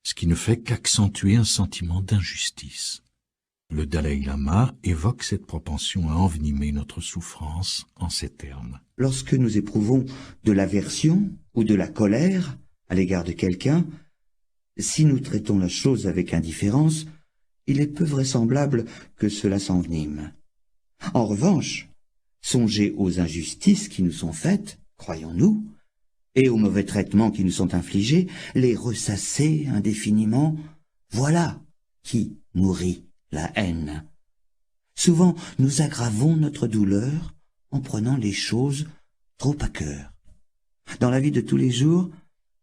ce qui ne fait qu'accentuer un sentiment d'injustice. Le Dalai Lama évoque cette propension à envenimer notre souffrance en ces termes. Lorsque nous éprouvons de l'aversion ou de la colère à l'égard de quelqu'un, si nous traitons la chose avec indifférence, il est peu vraisemblable que cela s'envenime. En revanche, songez aux injustices qui nous sont faites, croyons-nous, et aux mauvais traitements qui nous sont infligés, les ressasser indéfiniment, voilà qui nourrit la haine. Souvent, nous aggravons notre douleur en prenant les choses trop à cœur. Dans la vie de tous les jours,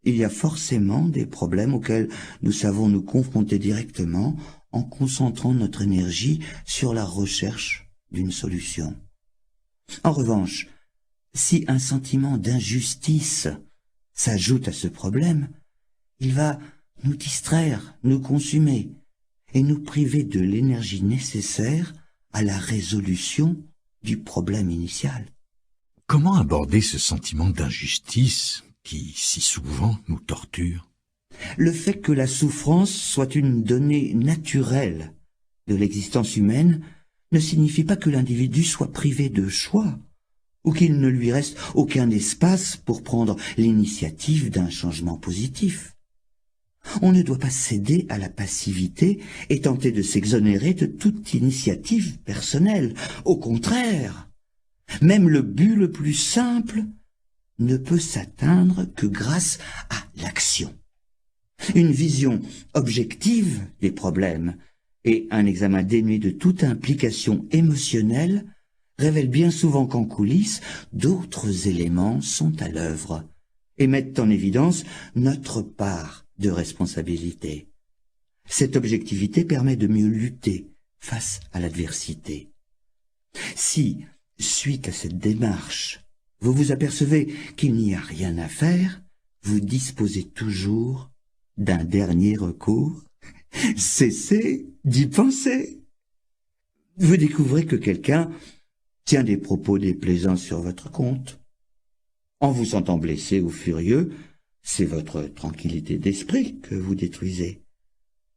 il y a forcément des problèmes auxquels nous savons nous confronter directement en concentrant notre énergie sur la recherche d'une solution. En revanche, si un sentiment d'injustice s'ajoute à ce problème, il va nous distraire, nous consumer et nous priver de l'énergie nécessaire à la résolution du problème initial. Comment aborder ce sentiment d'injustice qui, si souvent, nous torture? Le fait que la souffrance soit une donnée naturelle de l'existence humaine ne signifie pas que l'individu soit privé de choix ou qu'il ne lui reste aucun espace pour prendre l'initiative d'un changement positif. On ne doit pas céder à la passivité et tenter de s'exonérer de toute initiative personnelle. Au contraire, même le but le plus simple ne peut s'atteindre que grâce à l'action. Une vision objective des problèmes et un examen dénué de toute implication émotionnelle révèlent bien souvent qu'en coulisses, d'autres éléments sont à l'œuvre et mettent en évidence notre part de responsabilité. Cette objectivité permet de mieux lutter face à l'adversité. Si, suite à cette démarche, vous vous apercevez qu'il n'y a rien à faire, vous disposez toujours d'un dernier recours. Cessez d'y penser. Vous découvrez que quelqu'un tient des propos déplaisants sur votre compte. En vous sentant blessé ou furieux, c'est votre tranquillité d'esprit que vous détruisez.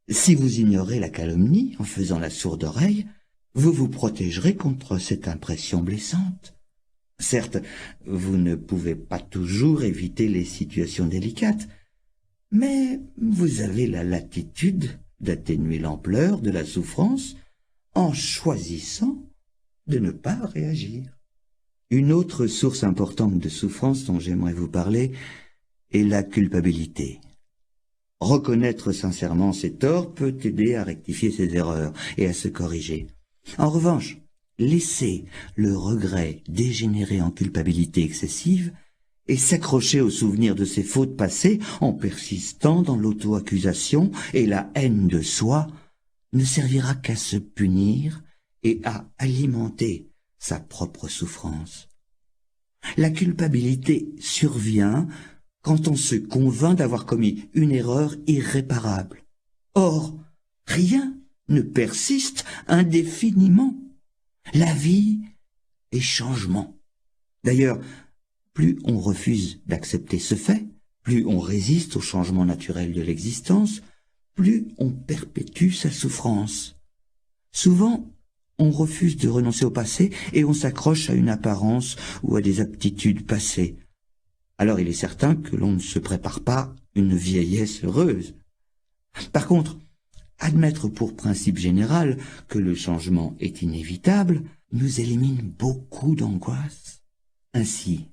Si vous ignorez la calomnie en faisant la sourde oreille, vous vous protégerez contre cette impression blessante. Certes, vous ne pouvez pas toujours éviter les situations délicates, mais vous avez la latitude d'atténuer l'ampleur de la souffrance en choisissant de ne pas réagir. Une autre source importante de souffrance dont j'aimerais vous parler est la culpabilité. Reconnaître sincèrement ses torts peut aider à rectifier ses erreurs et à se corriger. En revanche, laisser le regret dégénérer en culpabilité excessive et s'accrocher au souvenir de ses fautes passées en persistant dans l'auto-accusation et la haine de soi ne servira qu'à se punir et à alimenter sa propre souffrance. La culpabilité survient quand on se convainc d'avoir commis une erreur irréparable. Or, rien ne persiste indéfiniment. La vie est changement. D'ailleurs, plus on refuse d'accepter ce fait, plus on résiste au changement naturel de l'existence, plus on perpétue sa souffrance. Souvent, on refuse de renoncer au passé et on s'accroche à une apparence ou à des aptitudes passées. Alors il est certain que l'on ne se prépare pas une vieillesse heureuse. Par contre, admettre pour principe général que le changement est inévitable nous élimine beaucoup d'angoisse. Ainsi,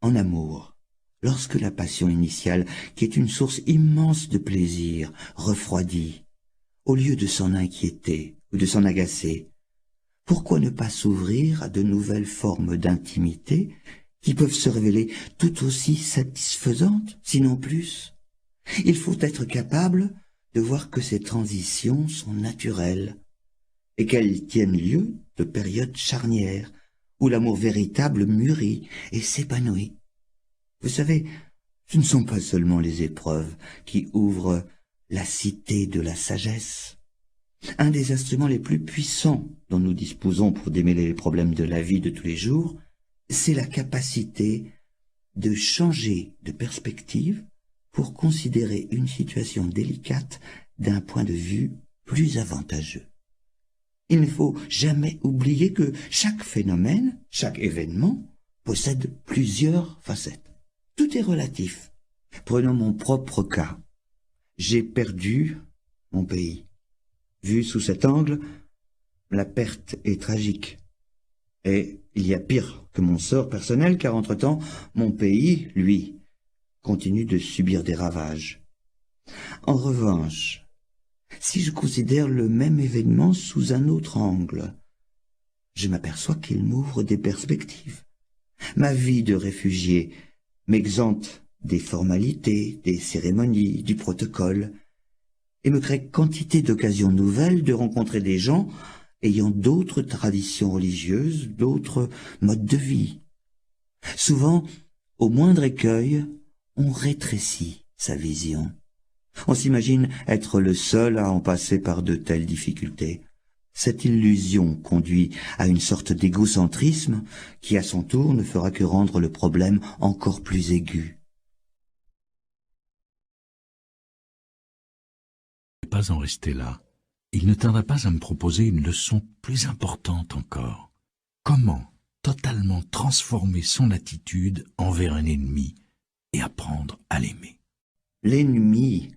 en amour, lorsque la passion initiale, qui est une source immense de plaisir, refroidit, au lieu de s'en inquiéter ou de s'en agacer, pourquoi ne pas s'ouvrir à de nouvelles formes d'intimité qui peuvent se révéler tout aussi satisfaisantes, sinon plus? Il faut être capable de voir que ces transitions sont naturelles et qu'elles tiennent lieu de périodes charnières où l'amour véritable mûrit et s'épanouit. Vous savez, ce ne sont pas seulement les épreuves qui ouvrent la cité de la sagesse. Un des instruments les plus puissants dont nous disposons pour démêler les problèmes de la vie de tous les jours, c'est la capacité de changer de perspective pour considérer une situation délicate d'un point de vue plus avantageux. Il ne faut jamais oublier que chaque phénomène, chaque événement, possède plusieurs facettes. Tout est relatif. Prenons mon propre cas. J'ai perdu mon pays. Vu sous cet angle, la perte est tragique. Et il y a pire que mon sort personnel, car entre-temps, mon pays, lui, continue de subir des ravages. En revanche, si je considère le même événement sous un autre angle, je m'aperçois qu'il m'ouvre des perspectives. Ma vie de réfugié m'exempte des formalités, des cérémonies, du protocole, et me crée quantité d'occasions nouvelles de rencontrer des gens ayant d'autres traditions religieuses, d'autres modes de vie. Souvent, au moindre écueil, on rétrécit sa vision. On s'imagine être le seul à en passer par de telles difficultés. Cette illusion conduit à une sorte d'égocentrisme qui, à son tour, ne fera que rendre le problème encore plus aigu. Pas en rester là. Il ne tarda pas à me proposer une leçon plus importante encore. Comment totalement transformer son attitude envers un ennemi et apprendre à l'aimer. L'ennemi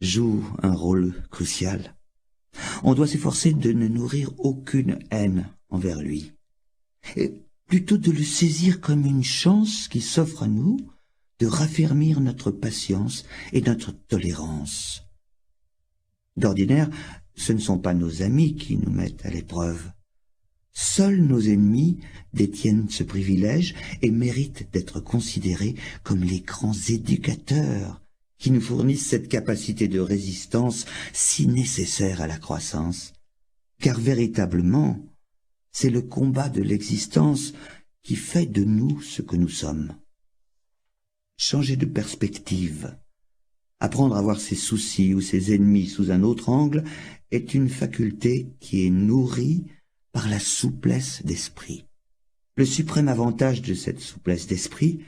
joue un rôle crucial. On doit s'efforcer de ne nourrir aucune haine envers lui, et plutôt de le saisir comme une chance qui s'offre à nous de raffermir notre patience et notre tolérance. D'ordinaire, ce ne sont pas nos amis qui nous mettent à l'épreuve. Seuls nos ennemis détiennent ce privilège et méritent d'être considérés comme les grands éducateurs qui nous fournissent cette capacité de résistance si nécessaire à la croissance. Car véritablement, c'est le combat de l'existence qui fait de nous ce que nous sommes. Changer de perspective, apprendre à voir ses soucis ou ses ennemis sous un autre angle est une faculté qui est nourrie par la souplesse d'esprit. Le suprême avantage de cette souplesse d'esprit,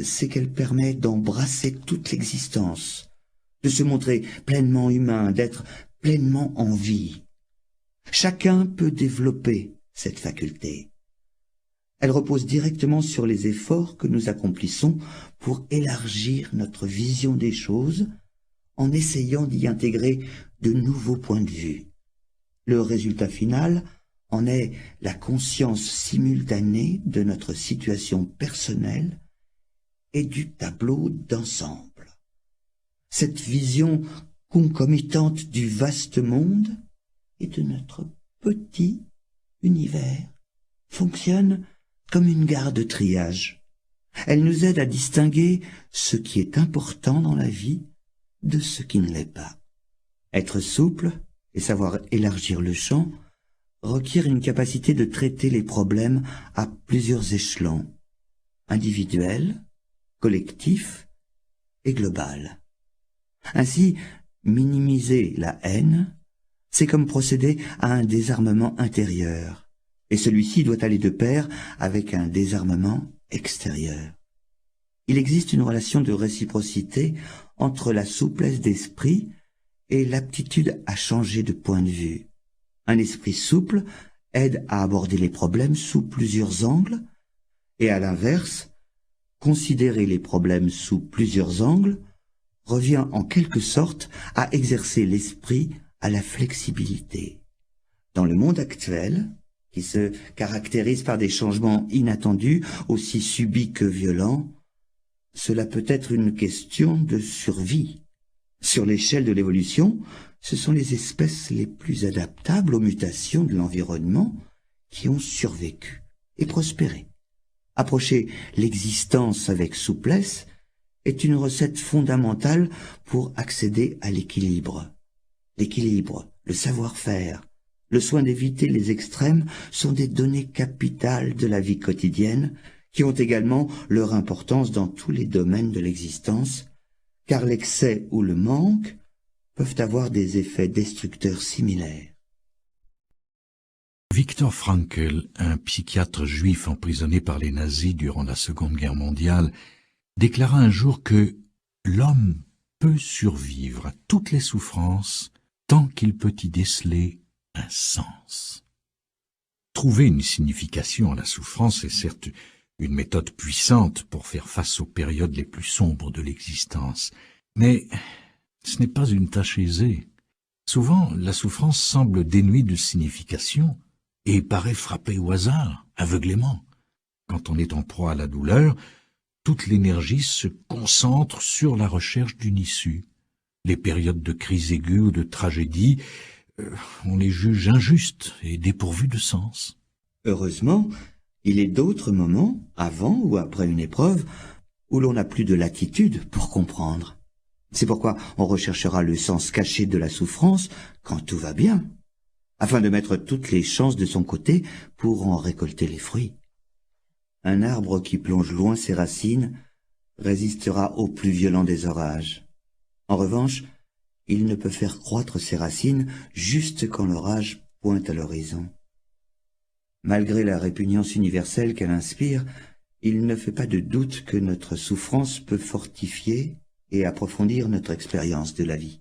c'est qu'elle permet d'embrasser toute l'existence, de se montrer pleinement humain, d'être pleinement en vie. Chacun peut développer cette faculté. Elle repose directement sur les efforts que nous accomplissons pour élargir notre vision des choses en essayant d'y intégrer de nouveaux points de vue. Le résultat final en est la conscience simultanée de notre situation personnelle et du tableau d'ensemble. Cette vision concomitante du vaste monde et de notre petit univers fonctionne comme une gare de triage. Elle nous aide à distinguer ce qui est important dans la vie de ce qui ne l'est pas. Être souple et savoir élargir le champ requiert une capacité de traiter les problèmes à plusieurs échelons, individuels, collectif et global. Ainsi, minimiser la haine, c'est comme procéder à un désarmement intérieur, et celui-ci doit aller de pair avec un désarmement extérieur. Il existe une relation de réciprocité entre la souplesse d'esprit et l'aptitude à changer de point de vue. Un esprit souple aide à aborder les problèmes sous plusieurs angles, et à l'inverse, considérer les problèmes sous plusieurs angles revient en quelque sorte à exercer l'esprit à la flexibilité. Dans le monde actuel, qui se caractérise par des changements inattendus, aussi subis que violents, cela peut être une question de survie. Sur l'échelle de l'évolution, ce sont les espèces les plus adaptables aux mutations de l'environnement qui ont survécu et prospéré. Approcher l'existence avec souplesse est une recette fondamentale pour accéder à l'équilibre. L'équilibre, le savoir-faire, le soin d'éviter les extrêmes sont des données capitales de la vie quotidienne qui ont également leur importance dans tous les domaines de l'existence, car l'excès ou le manque peuvent avoir des effets destructeurs similaires. Viktor Frankl, un psychiatre juif emprisonné par les nazis durant la Seconde Guerre mondiale, déclara un jour que l'homme peut survivre à toutes les souffrances tant qu'il peut y déceler un sens. Trouver une signification à la souffrance est certes une méthode puissante pour faire face aux périodes les plus sombres de l'existence, mais ce n'est pas une tâche aisée. Souvent, la souffrance semble dénuée de signification et paraît frapper au hasard, aveuglément. Quand on est en proie à la douleur, toute l'énergie se concentre sur la recherche d'une issue. Les périodes de crise aiguë ou de tragédie, on les juge injustes et dépourvues de sens. Heureusement, il est d'autres moments, avant ou après une épreuve, où l'on n'a plus de latitude pour comprendre. C'est pourquoi on recherchera le sens caché de la souffrance quand tout va bien, afin de mettre toutes les chances de son côté pour en récolter les fruits. Un arbre qui plonge loin ses racines résistera au plus violent des orages. En revanche, il ne peut faire croître ses racines juste quand l'orage pointe à l'horizon. Malgré la répugnance universelle qu'elle inspire, il ne fait pas de doute que notre souffrance peut fortifier et approfondir notre expérience de la vie.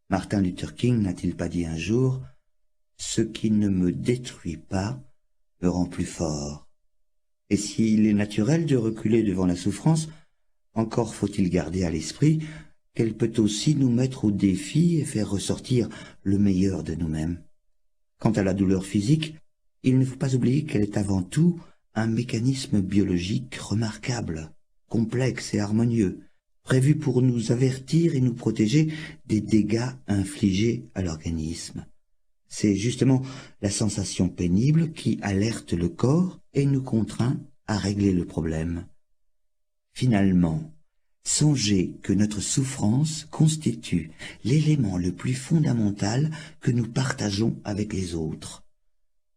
Martin Luther King n'a-t-il pas dit un jour « Ce qui ne me détruit pas me rend plus fort ». Et s'il est naturel de reculer devant la souffrance, encore faut-il garder à l'esprit qu'elle peut aussi nous mettre au défi et faire ressortir le meilleur de nous-mêmes. Quant à la douleur physique, il ne faut pas oublier qu'elle est avant tout un mécanisme biologique remarquable, complexe et harmonieux, prévu pour nous avertir et nous protéger des dégâts infligés à l'organisme. C'est justement la sensation pénible qui alerte le corps et nous contraint à régler le problème. Finalement, songez que notre souffrance constitue l'élément le plus fondamental que nous partageons avec les autres,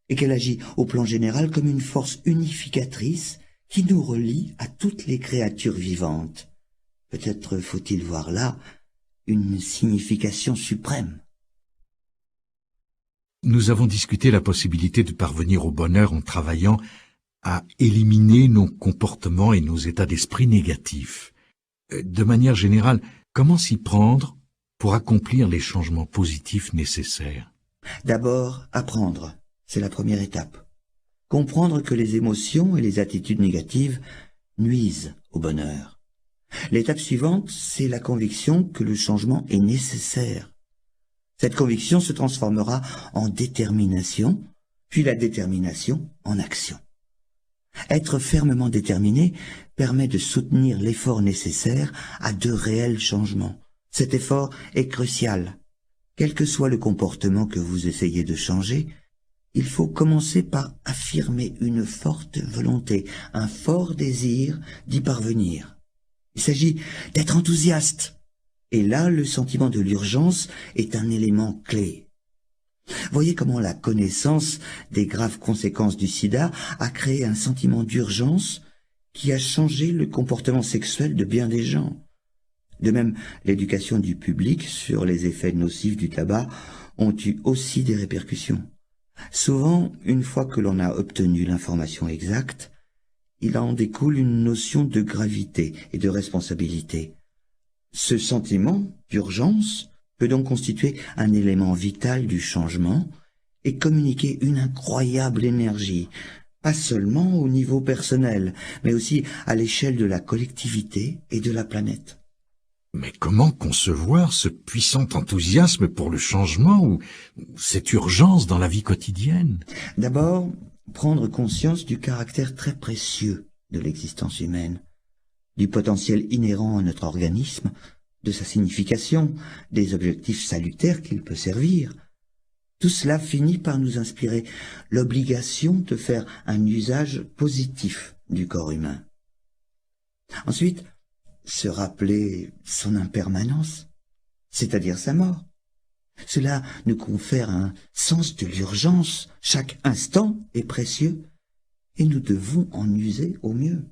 et qu'elle agit au plan général comme une force unificatrice qui nous relie à toutes les créatures vivantes. Peut-être faut-il voir là une signification suprême. Nous avons discuté la possibilité de parvenir au bonheur en travaillant à éliminer nos comportements et nos états d'esprit négatifs. De manière générale, comment s'y prendre pour accomplir les changements positifs nécessaires? D'abord, apprendre, c'est la première étape. Comprendre que les émotions et les attitudes négatives nuisent au bonheur. L'étape suivante, c'est la conviction que le changement est nécessaire. Cette conviction se transformera en détermination, puis la détermination en action. Être fermement déterminé permet de soutenir l'effort nécessaire à de réels changements. Cet effort est crucial. Quel que soit le comportement que vous essayez de changer, il faut commencer par affirmer une forte volonté, un fort désir d'y parvenir. Il s'agit d'être enthousiaste. Et là, le sentiment de l'urgence est un élément clé. Voyez comment la connaissance des graves conséquences du sida a créé un sentiment d'urgence qui a changé le comportement sexuel de bien des gens. De même, l'éducation du public sur les effets nocifs du tabac ont eu aussi des répercussions. Souvent, une fois que l'on a obtenu l'information exacte, il en découle une notion de gravité et de responsabilité. Ce sentiment d'urgence peut donc constituer un élément vital du changement et communiquer une incroyable énergie, pas seulement au niveau personnel, mais aussi à l'échelle de la collectivité et de la planète. Mais comment concevoir ce puissant enthousiasme pour le changement ou cette urgence dans la vie quotidienne? D'abord, prendre conscience du caractère très précieux de l'existence humaine, du potentiel inhérent à notre organisme, de sa signification, des objectifs salutaires qu'il peut servir. Tout cela finit par nous inspirer l'obligation de faire un usage positif du corps humain. Ensuite, se rappeler son impermanence, c'est-à-dire sa mort. Cela nous confère un sens de l'urgence. Chaque instant est précieux et nous devons en user au mieux.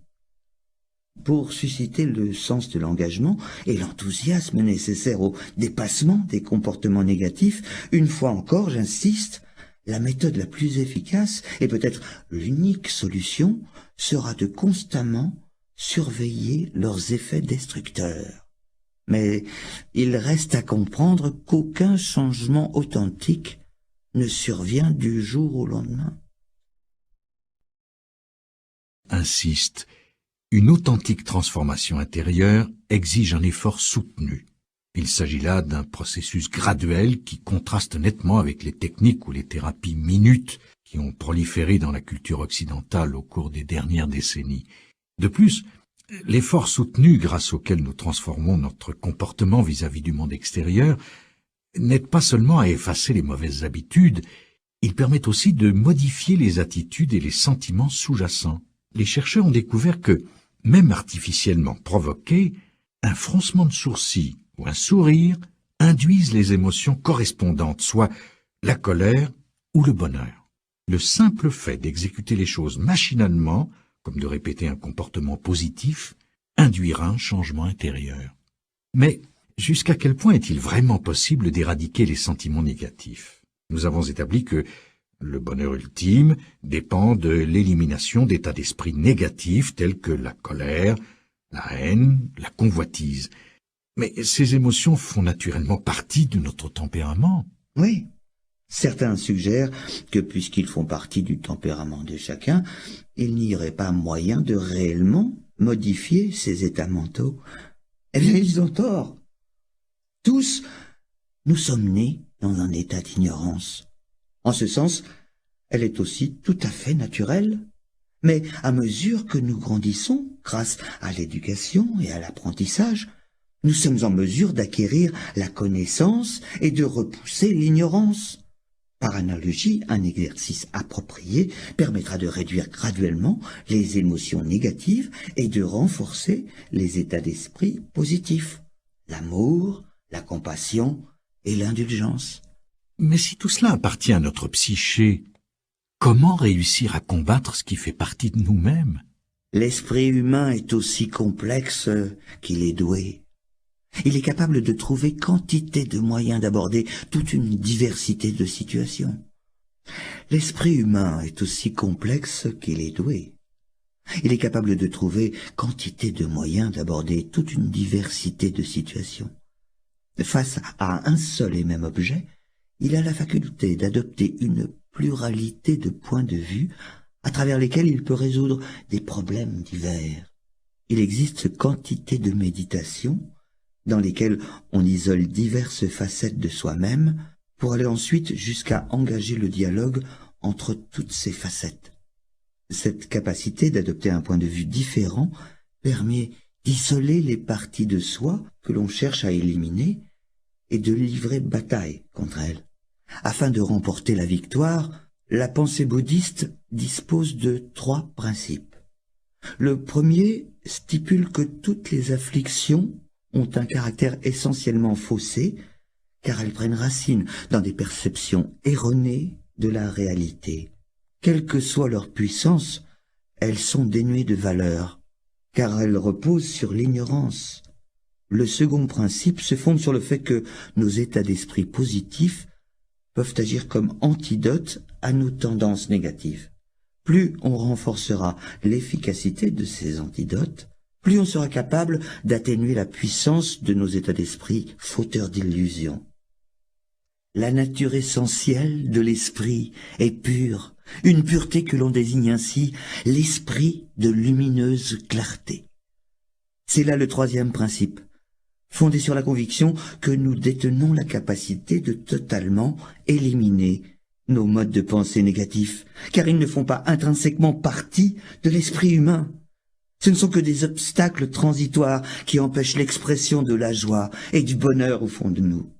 Pour susciter le sens de l'engagement et l'enthousiasme nécessaire au dépassement des comportements négatifs, une fois encore, j'insiste, la méthode la plus efficace, et peut-être l'unique solution, sera de constamment surveiller leurs effets destructeurs. Mais il reste à comprendre qu'aucun changement authentique ne survient du jour au lendemain. Insiste, une authentique transformation intérieure exige un effort soutenu. Il s'agit là d'un processus graduel qui contraste nettement avec les techniques ou les thérapies minutes qui ont proliféré dans la culture occidentale au cours des dernières décennies. De plus, l'effort soutenu grâce auquel nous transformons notre comportement vis-à-vis du monde extérieur n'aide pas seulement à effacer les mauvaises habitudes, il permet aussi de modifier les attitudes et les sentiments sous-jacents. Les chercheurs ont découvert que, même artificiellement provoqués, un froncement de sourcils ou un sourire induisent les émotions correspondantes, soit la colère ou le bonheur. Le simple fait d'exécuter les choses machinalement, comme de répéter un comportement positif, induira un changement intérieur. Mais jusqu'à quel point est-il vraiment possible d'éradiquer les sentiments négatifs? Nous avons établi que le bonheur ultime dépend de l'élimination d'états d'esprit négatifs tels que la colère, la haine, la convoitise. Mais ces émotions font naturellement partie de notre tempérament. Oui, certains suggèrent que puisqu'ils font partie du tempérament de chacun, il n'y aurait pas moyen de réellement modifier ces états mentaux. Eh bien, ils ont tort. Tous, nous sommes nés dans un état d'ignorance. En ce sens, elle est aussi tout à fait naturelle. Mais à mesure que nous grandissons, grâce à l'éducation et à l'apprentissage, nous sommes en mesure d'acquérir la connaissance et de repousser l'ignorance. Par analogie, un exercice approprié permettra de réduire graduellement les émotions négatives et de renforcer les états d'esprit positifs, l'amour, la compassion et l'indulgence. Mais si tout cela appartient à notre psyché, comment réussir à combattre ce qui fait partie de nous-mêmes? L'esprit humain est aussi complexe qu'il est doué. Il est capable de trouver quantité de moyens d'aborder toute une diversité de situations. L'esprit humain est aussi complexe qu'il est doué. Il est capable de trouver quantité de moyens d'aborder toute une diversité de situations. Face à un seul et même objet, il a la faculté d'adopter une pluralité de points de vue à travers lesquels il peut résoudre des problèmes divers. Il existe quantité de méditations dans lesquelles on isole diverses facettes de soi-même pour aller ensuite jusqu'à engager le dialogue entre toutes ces facettes. Cette capacité d'adopter un point de vue différent permet d'isoler les parties de soi que l'on cherche à éliminer et de livrer bataille contre elles. Afin de remporter la victoire, la pensée bouddhiste dispose de 3 principes. Le premier stipule que toutes les afflictions ont un caractère essentiellement faussé, car elles prennent racine dans des perceptions erronées de la réalité. Quelle que soit leur puissance, elles sont dénuées de valeur, car elles reposent sur l'ignorance. Le second principe se fonde sur le fait que nos états d'esprit positifs peuvent agir comme antidote à nos tendances négatives. Plus on renforcera l'efficacité de ces antidotes, plus on sera capable d'atténuer la puissance de nos états d'esprit fauteurs d'illusions. La nature essentielle de l'esprit est pure, une pureté que l'on désigne ainsi l'esprit de lumineuse clarté. C'est là le troisième principe, fondé sur la conviction que nous détenons la capacité de totalement éliminer nos modes de pensée négatifs, car ils ne font pas intrinsèquement partie de l'esprit humain. Ce ne sont que des obstacles transitoires qui empêchent l'expression de la joie et du bonheur au fond de nous.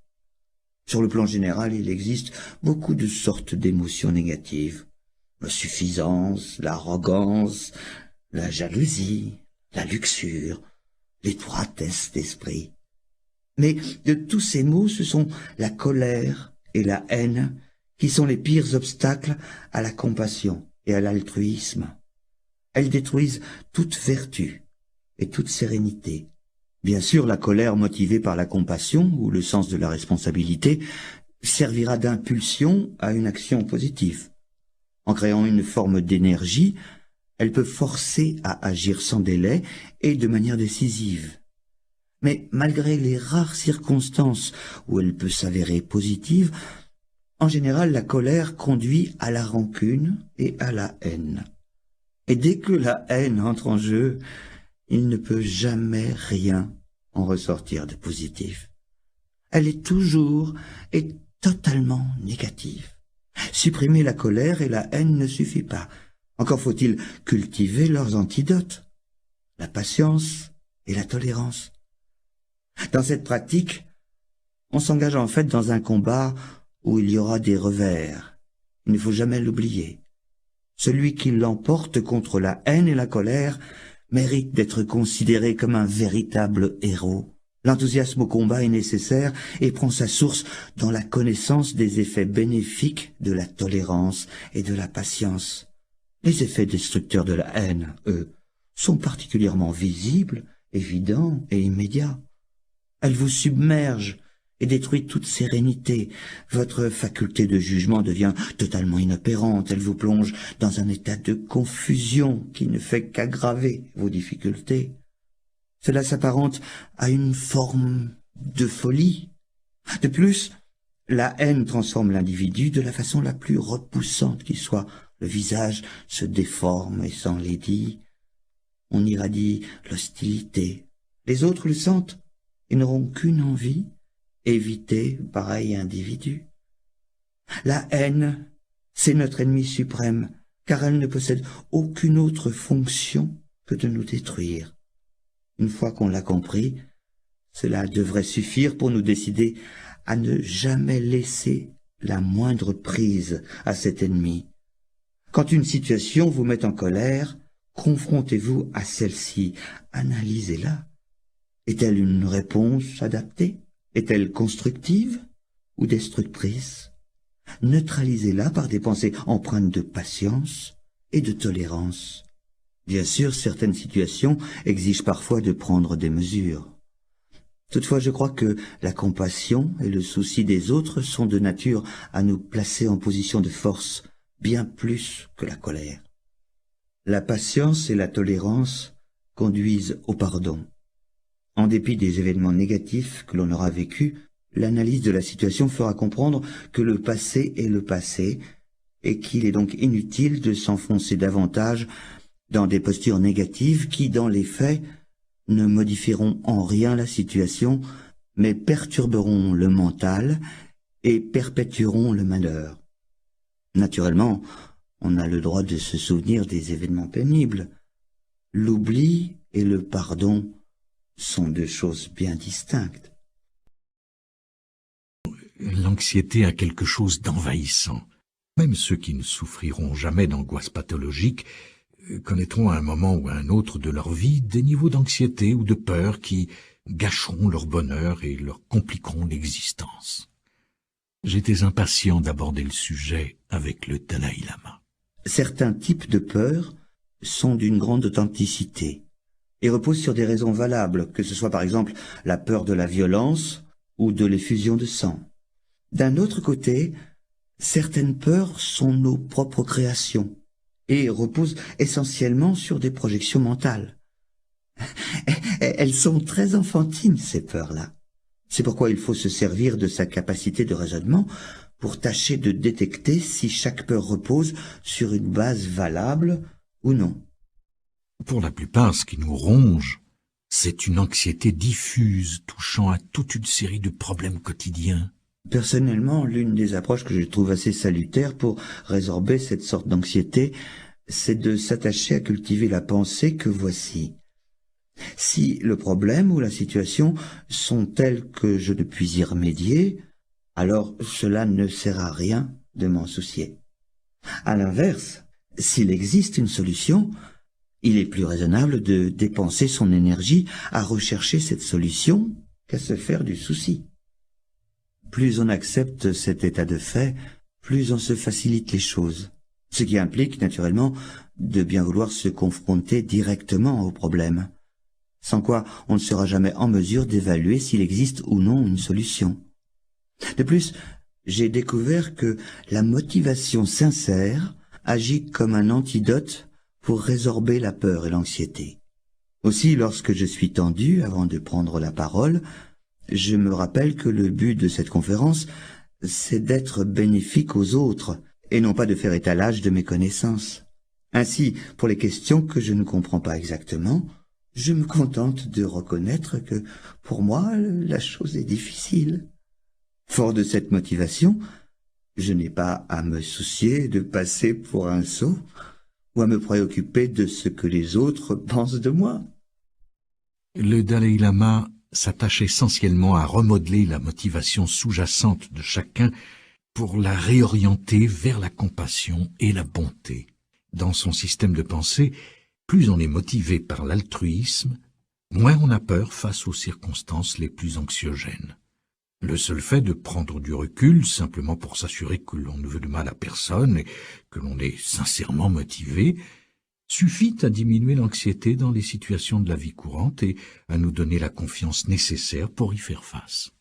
Sur le plan général, il existe beaucoup de sortes d'émotions négatives. La suffisance, l'arrogance, la jalousie, la luxure, l'étroitesse d'esprit. Mais de tous ces maux, ce sont la colère et la haine qui sont les pires obstacles à la compassion et à l'altruisme. Elles détruisent toute vertu et toute sérénité. Bien sûr, la colère motivée par la compassion ou le sens de la responsabilité servira d'impulsion à une action positive. En créant une forme d'énergie, elle peut forcer à agir sans délai et de manière décisive. Mais malgré les rares circonstances où elle peut s'avérer positive, en général, la colère conduit à la rancune et à la haine. Et dès que la haine entre en jeu, il ne peut jamais rien en ressortir de positif. Elle est toujours et totalement négative. Supprimer la colère et la haine ne suffit pas. Encore faut-il cultiver leurs antidotes, la patience et la tolérance. Dans cette pratique, on s'engage en fait dans un combat où il y aura des revers. Il ne faut jamais l'oublier. Celui qui l'emporte contre la haine et la colère mérite d'être considéré comme un véritable héros. L'enthousiasme au combat est nécessaire et prend sa source dans la connaissance des effets bénéfiques de la tolérance et de la patience. Les effets destructeurs de la haine, eux, sont particulièrement visibles, évidents et immédiats. Elle vous submerge et détruit toute sérénité. Votre faculté de jugement devient totalement inopérante. Elle vous plonge dans un état de confusion qui ne fait qu'aggraver vos difficultés. Cela s'apparente à une forme de folie. De plus, la haine transforme l'individu de la façon la plus repoussante qui soit. Le visage se déforme et s'enlaidit. On irradie l'hostilité. Les autres le sentent et n'auront qu'une envie, éviter pareil individu. La haine, c'est notre ennemi suprême, car elle ne possède aucune autre fonction que de nous détruire. Une fois qu'on l'a compris, cela devrait suffire pour nous décider à ne jamais laisser la moindre prise à cet ennemi. Quand une situation vous met en colère, confrontez-vous à celle-ci, analysez-la. Est-elle une réponse adaptée? Est-elle constructive ou destructrice? Neutralisez-la par des pensées empreintes de patience et de tolérance. Bien sûr, certaines situations exigent parfois de prendre des mesures. Toutefois, je crois que la compassion et le souci des autres sont de nature à nous placer en position de force bien plus que la colère. La patience et la tolérance conduisent au pardon. En dépit des événements négatifs que l'on aura vécus, l'analyse de la situation fera comprendre que le passé est le passé et qu'il est donc inutile de s'enfoncer davantage dans des postures négatives qui, dans les faits, ne modifieront en rien la situation, mais perturberont le mental et perpétueront le malheur. Naturellement, on a le droit de se souvenir des événements pénibles. L'oubli et le pardon sont deux choses bien distinctes. L'anxiété a quelque chose d'envahissant. Même ceux qui ne souffriront jamais d'angoisse pathologique connaîtront à un moment ou à un autre de leur vie des niveaux d'anxiété ou de peur qui gâcheront leur bonheur et leur compliqueront l'existence. J'étais impatient d'aborder le sujet avec le Dalai Lama. Certains types de peur sont d'une grande authenticité et reposent sur des raisons valables, que ce soit par exemple la peur de la violence ou de l'effusion de sang. D'un autre côté, certaines peurs sont nos propres créations et reposent essentiellement sur des projections mentales. Elles sont très enfantines, ces peurs-là. C'est pourquoi il faut se servir de sa capacité de raisonnement pour tâcher de détecter si chaque peur repose sur une base valable ou non. Pour la plupart, ce qui nous ronge, c'est une anxiété diffuse touchant à toute une série de problèmes quotidiens. Personnellement, l'une des approches que je trouve assez salutaire pour résorber cette sorte d'anxiété, c'est de s'attacher à cultiver la pensée que voici. Si le problème ou la situation sont tels que je ne puis y remédier, alors cela ne sert à rien de m'en soucier. À l'inverse, s'il existe une solution, il est plus raisonnable de dépenser son énergie à rechercher cette solution qu'à se faire du souci. Plus on accepte cet état de fait, plus on se facilite les choses, ce qui implique naturellement de bien vouloir se confronter directement au problème. sans quoi on ne sera jamais en mesure d'évaluer s'il existe ou non une solution. De plus, j'ai découvert que la motivation sincère agit comme un antidote pour résorber la peur et l'anxiété. Aussi, lorsque je suis tendu avant de prendre la parole, je me rappelle que le but de cette conférence, c'est d'être bénéfique aux autres et non pas de faire étalage de mes connaissances. Ainsi, pour les questions que je ne comprends pas exactement, je me contente de reconnaître que, pour moi, la chose est difficile. Fort de cette motivation, je n'ai pas à me soucier de passer pour un sot ou à me préoccuper de ce que les autres pensent de moi. Le Dalai Lama s'attache essentiellement à remodeler la motivation sous-jacente de chacun pour la réorienter vers la compassion et la bonté. Dans son système de pensée, plus on est motivé par l'altruisme, moins on a peur face aux circonstances les plus anxiogènes. Le seul fait de prendre du recul, simplement pour s'assurer que l'on ne veut de mal à personne et que l'on est sincèrement motivé, suffit à diminuer l'anxiété dans les situations de la vie courante et à nous donner la confiance nécessaire pour y faire face.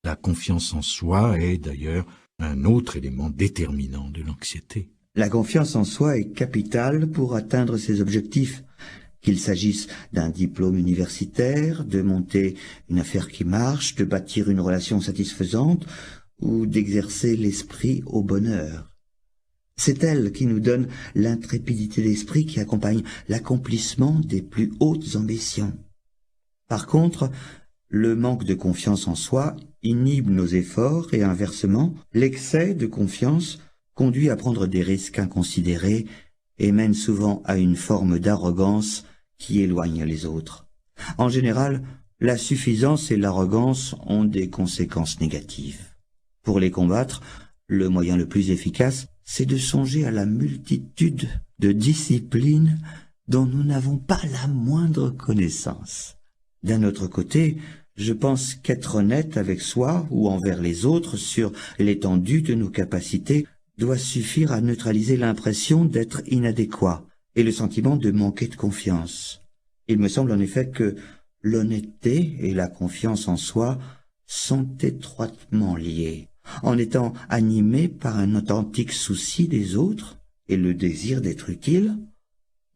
La confiance en soi est d'ailleurs un autre élément déterminant de l'anxiété. La confiance en soi est capitale pour atteindre ses objectifs, qu'il s'agisse d'un diplôme universitaire, de monter une affaire qui marche, de bâtir une relation satisfaisante ou d'exercer l'esprit au bonheur. C'est elle qui nous donne l'intrépidité d'esprit qui accompagne l'accomplissement des plus hautes ambitions. Par contre, le manque de confiance en soi inhibe nos efforts et inversement, l'excès de confiance conduit à prendre des risques inconsidérés et mène souvent à une forme d'arrogance qui éloigne les autres. En général, la suffisance et l'arrogance ont des conséquences négatives. Pour les combattre, le moyen le plus efficace, c'est de songer à la multitude de disciplines dont nous n'avons pas la moindre connaissance. D'un autre côté, je pense qu'être honnête avec soi ou envers les autres sur l'étendue de nos capacités doit suffire à neutraliser l'impression d'être inadéquat et le sentiment de manquer de confiance. Il me semble en effet que l'honnêteté et la confiance en soi sont étroitement liées. En étant animé par un authentique souci des autres et le désir d'être utile,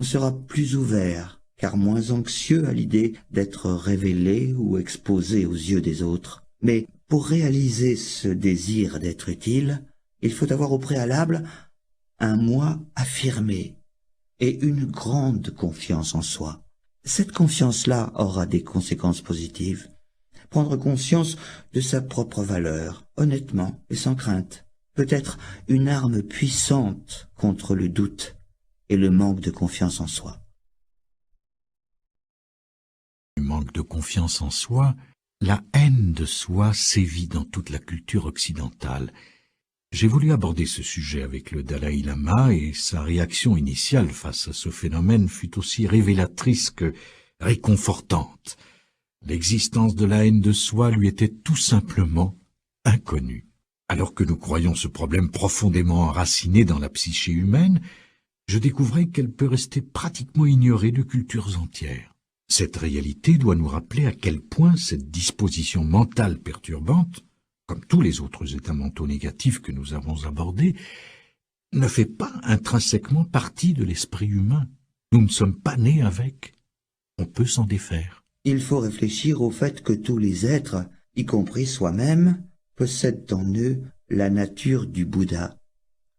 on sera plus ouvert, car moins anxieux à l'idée d'être révélé ou exposé aux yeux des autres. Mais pour réaliser ce désir d'être utile, il faut avoir au préalable un moi affirmé et une grande confiance en soi. Cette confiance-là aura des conséquences positives. Prendre conscience de sa propre valeur, honnêtement et sans crainte, peut être une arme puissante contre le doute et le manque de confiance en soi. Le manque de confiance en soi, la haine de soi sévit dans toute la culture occidentale. J'ai voulu aborder ce sujet avec le Dalai Lama et sa réaction initiale face à ce phénomène fut aussi révélatrice que réconfortante. L'existence de la haine de soi lui était tout simplement inconnue. Alors que nous croyons ce problème profondément enraciné dans la psyché humaine, je découvrais qu'elle peut rester pratiquement ignorée de cultures entières. Cette réalité doit nous rappeler à quel point cette disposition mentale perturbante, comme tous les autres états mentaux négatifs que nous avons abordés, ne fait pas intrinsèquement partie de l'esprit humain. Nous ne sommes pas nés avec. On peut s'en défaire. Il faut réfléchir au fait que tous les êtres, y compris soi-même, possèdent en eux la nature du Bouddha,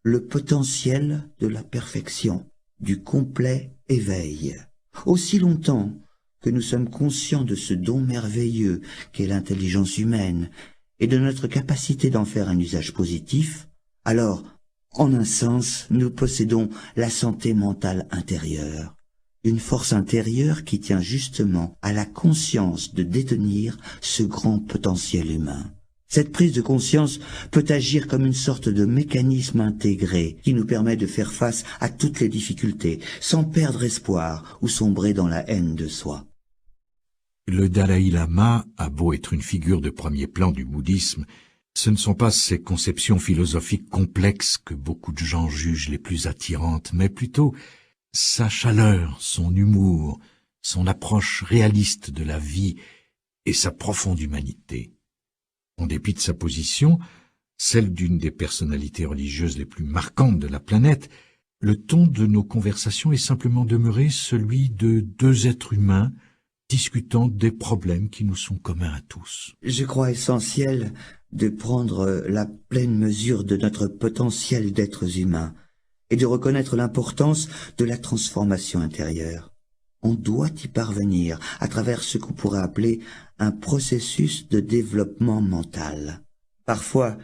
le potentiel de la perfection, du complet éveil. Aussi longtemps que nous sommes conscients de ce don merveilleux qu'est l'intelligence humaine et de notre capacité d'en faire un usage positif, alors, en un sens, nous possédons la santé mentale intérieure, une force intérieure qui tient justement à la conscience de détenir ce grand potentiel humain. Cette prise de conscience peut agir comme une sorte de mécanisme intégré qui nous permet de faire face à toutes les difficultés, sans perdre espoir ou sombrer dans la haine de soi. Le Dalai Lama a beau être une figure de premier plan du bouddhisme, ce ne sont pas ses conceptions philosophiques complexes que beaucoup de gens jugent les plus attirantes, mais plutôt sa chaleur, son humour, son approche réaliste de la vie et sa profonde humanité. En dépit de sa position, celle d'une des personnalités religieuses les plus marquantes de la planète, le ton de nos conversations est simplement demeuré celui de deux êtres humains discutant des problèmes qui nous sont communs à tous. Je crois essentiel de prendre la pleine mesure de notre potentiel d'êtres humains et de reconnaître l'importance de la transformation intérieure. On doit y parvenir à travers ce qu'on pourrait appeler un processus de développement mental. Parfois,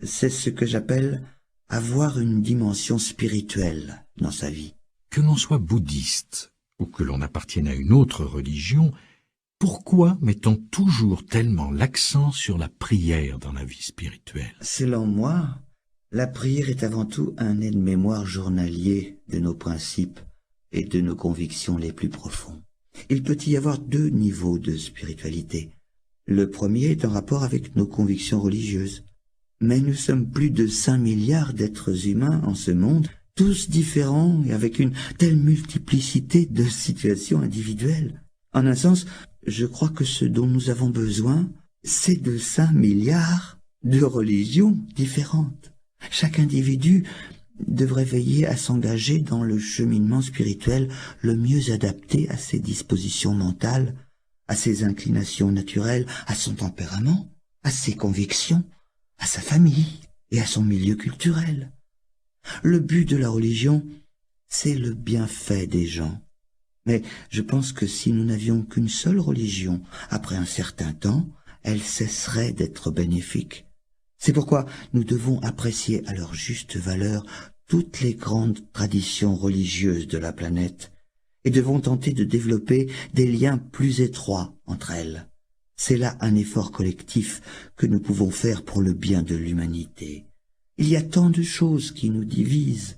c'est ce que j'appelle avoir une dimension spirituelle dans sa vie. Que l'on soit bouddhiste ou que l'on appartienne à une autre religion, pourquoi met-on toujours tellement l'accent sur la prière dans la vie spirituelle? Selon moi, la prière est avant tout un aide-mémoire journalier de nos principes et de nos convictions les plus profonds. Il peut y avoir deux niveaux de spiritualité. Le premier est en rapport avec nos convictions religieuses. Mais nous sommes plus de 5 milliards d'êtres humains en ce monde, tous différents et avec une telle multiplicité de situations individuelles. En un sens, je crois que ce dont nous avons besoin, c'est de 5 milliards de religions différentes. Chaque individu devrait veiller à s'engager dans le cheminement spirituel le mieux adapté à ses dispositions mentales, à ses inclinations naturelles, à son tempérament, à ses convictions, à sa famille et à son milieu culturel. Le but de la religion, c'est le bienfait des gens. Mais je pense que si nous n'avions qu'une seule religion, après un certain temps, elle cesserait d'être bénéfique. C'est pourquoi nous devons apprécier à leur juste valeur toutes les grandes traditions religieuses de la planète et devons tenter de développer des liens plus étroits entre elles. C'est là un effort collectif que nous pouvons faire pour le bien de l'humanité. Il y a tant de choses qui nous divisent,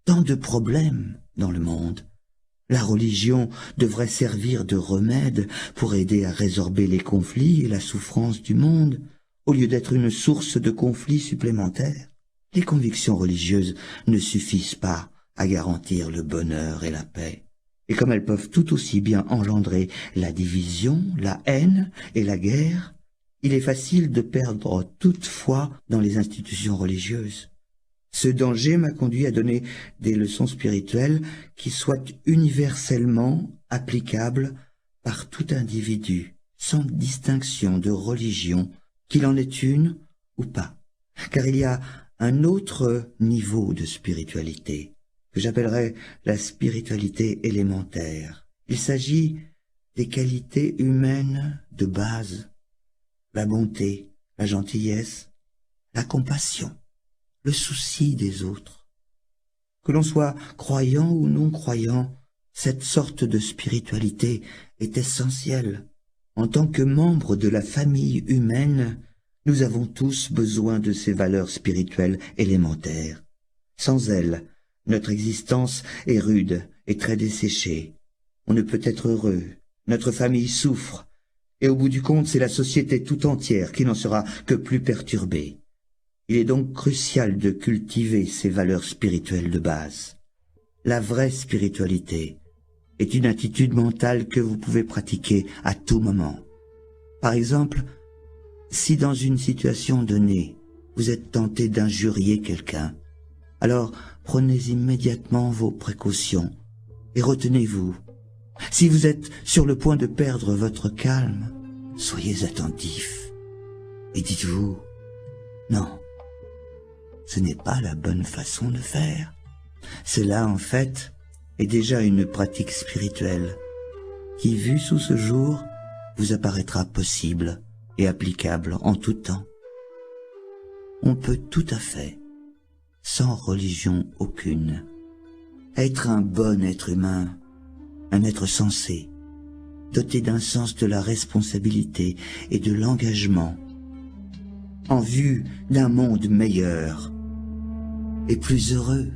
tant de problèmes dans le monde. La religion devrait servir de remède pour aider à résorber les conflits et la souffrance du monde, au lieu d'être une source de conflits supplémentaires. Les convictions religieuses ne suffisent pas à garantir le bonheur et la paix. Et comme elles peuvent tout aussi bien engendrer la division, la haine et la guerre, il est facile de perdre toute foi dans les institutions religieuses. Ce danger m'a conduit à donner des leçons spirituelles qui soient universellement applicables par tout individu, sans distinction de religion, qu'il en ait une ou pas. Car il y a un autre niveau de spiritualité, que j'appellerais la spiritualité élémentaire. Il s'agit des qualités humaines de base, la bonté, la gentillesse, la compassion, le souci des autres. Que l'on soit croyant ou non croyant, cette sorte de spiritualité est essentielle. En tant que membres de la famille humaine, nous avons tous besoin de ces valeurs spirituelles élémentaires. Sans elles, notre existence est rude et très desséchée. On ne peut être heureux, notre famille souffre, et au bout du compte, c'est la société tout entière qui n'en sera que plus perturbée. Il est donc crucial de cultiver ces valeurs spirituelles de base. La vraie spiritualité est une attitude mentale que vous pouvez pratiquer à tout moment. Par exemple, si dans une situation donnée, vous êtes tenté d'injurier quelqu'un, alors prenez immédiatement vos précautions et retenez-vous. Si vous êtes sur le point de perdre votre calme, soyez attentif et dites-vous « Non, ce n'est pas la bonne façon de faire. » Cela, en fait, est déjà une pratique spirituelle qui, vue sous ce jour, vous apparaîtra possible et applicable en tout temps. On peut tout à fait, sans religion aucune, être un bon être humain, un être sensé, doté d'un sens de la responsabilité et de l'engagement, en vue d'un monde meilleur et plus heureux.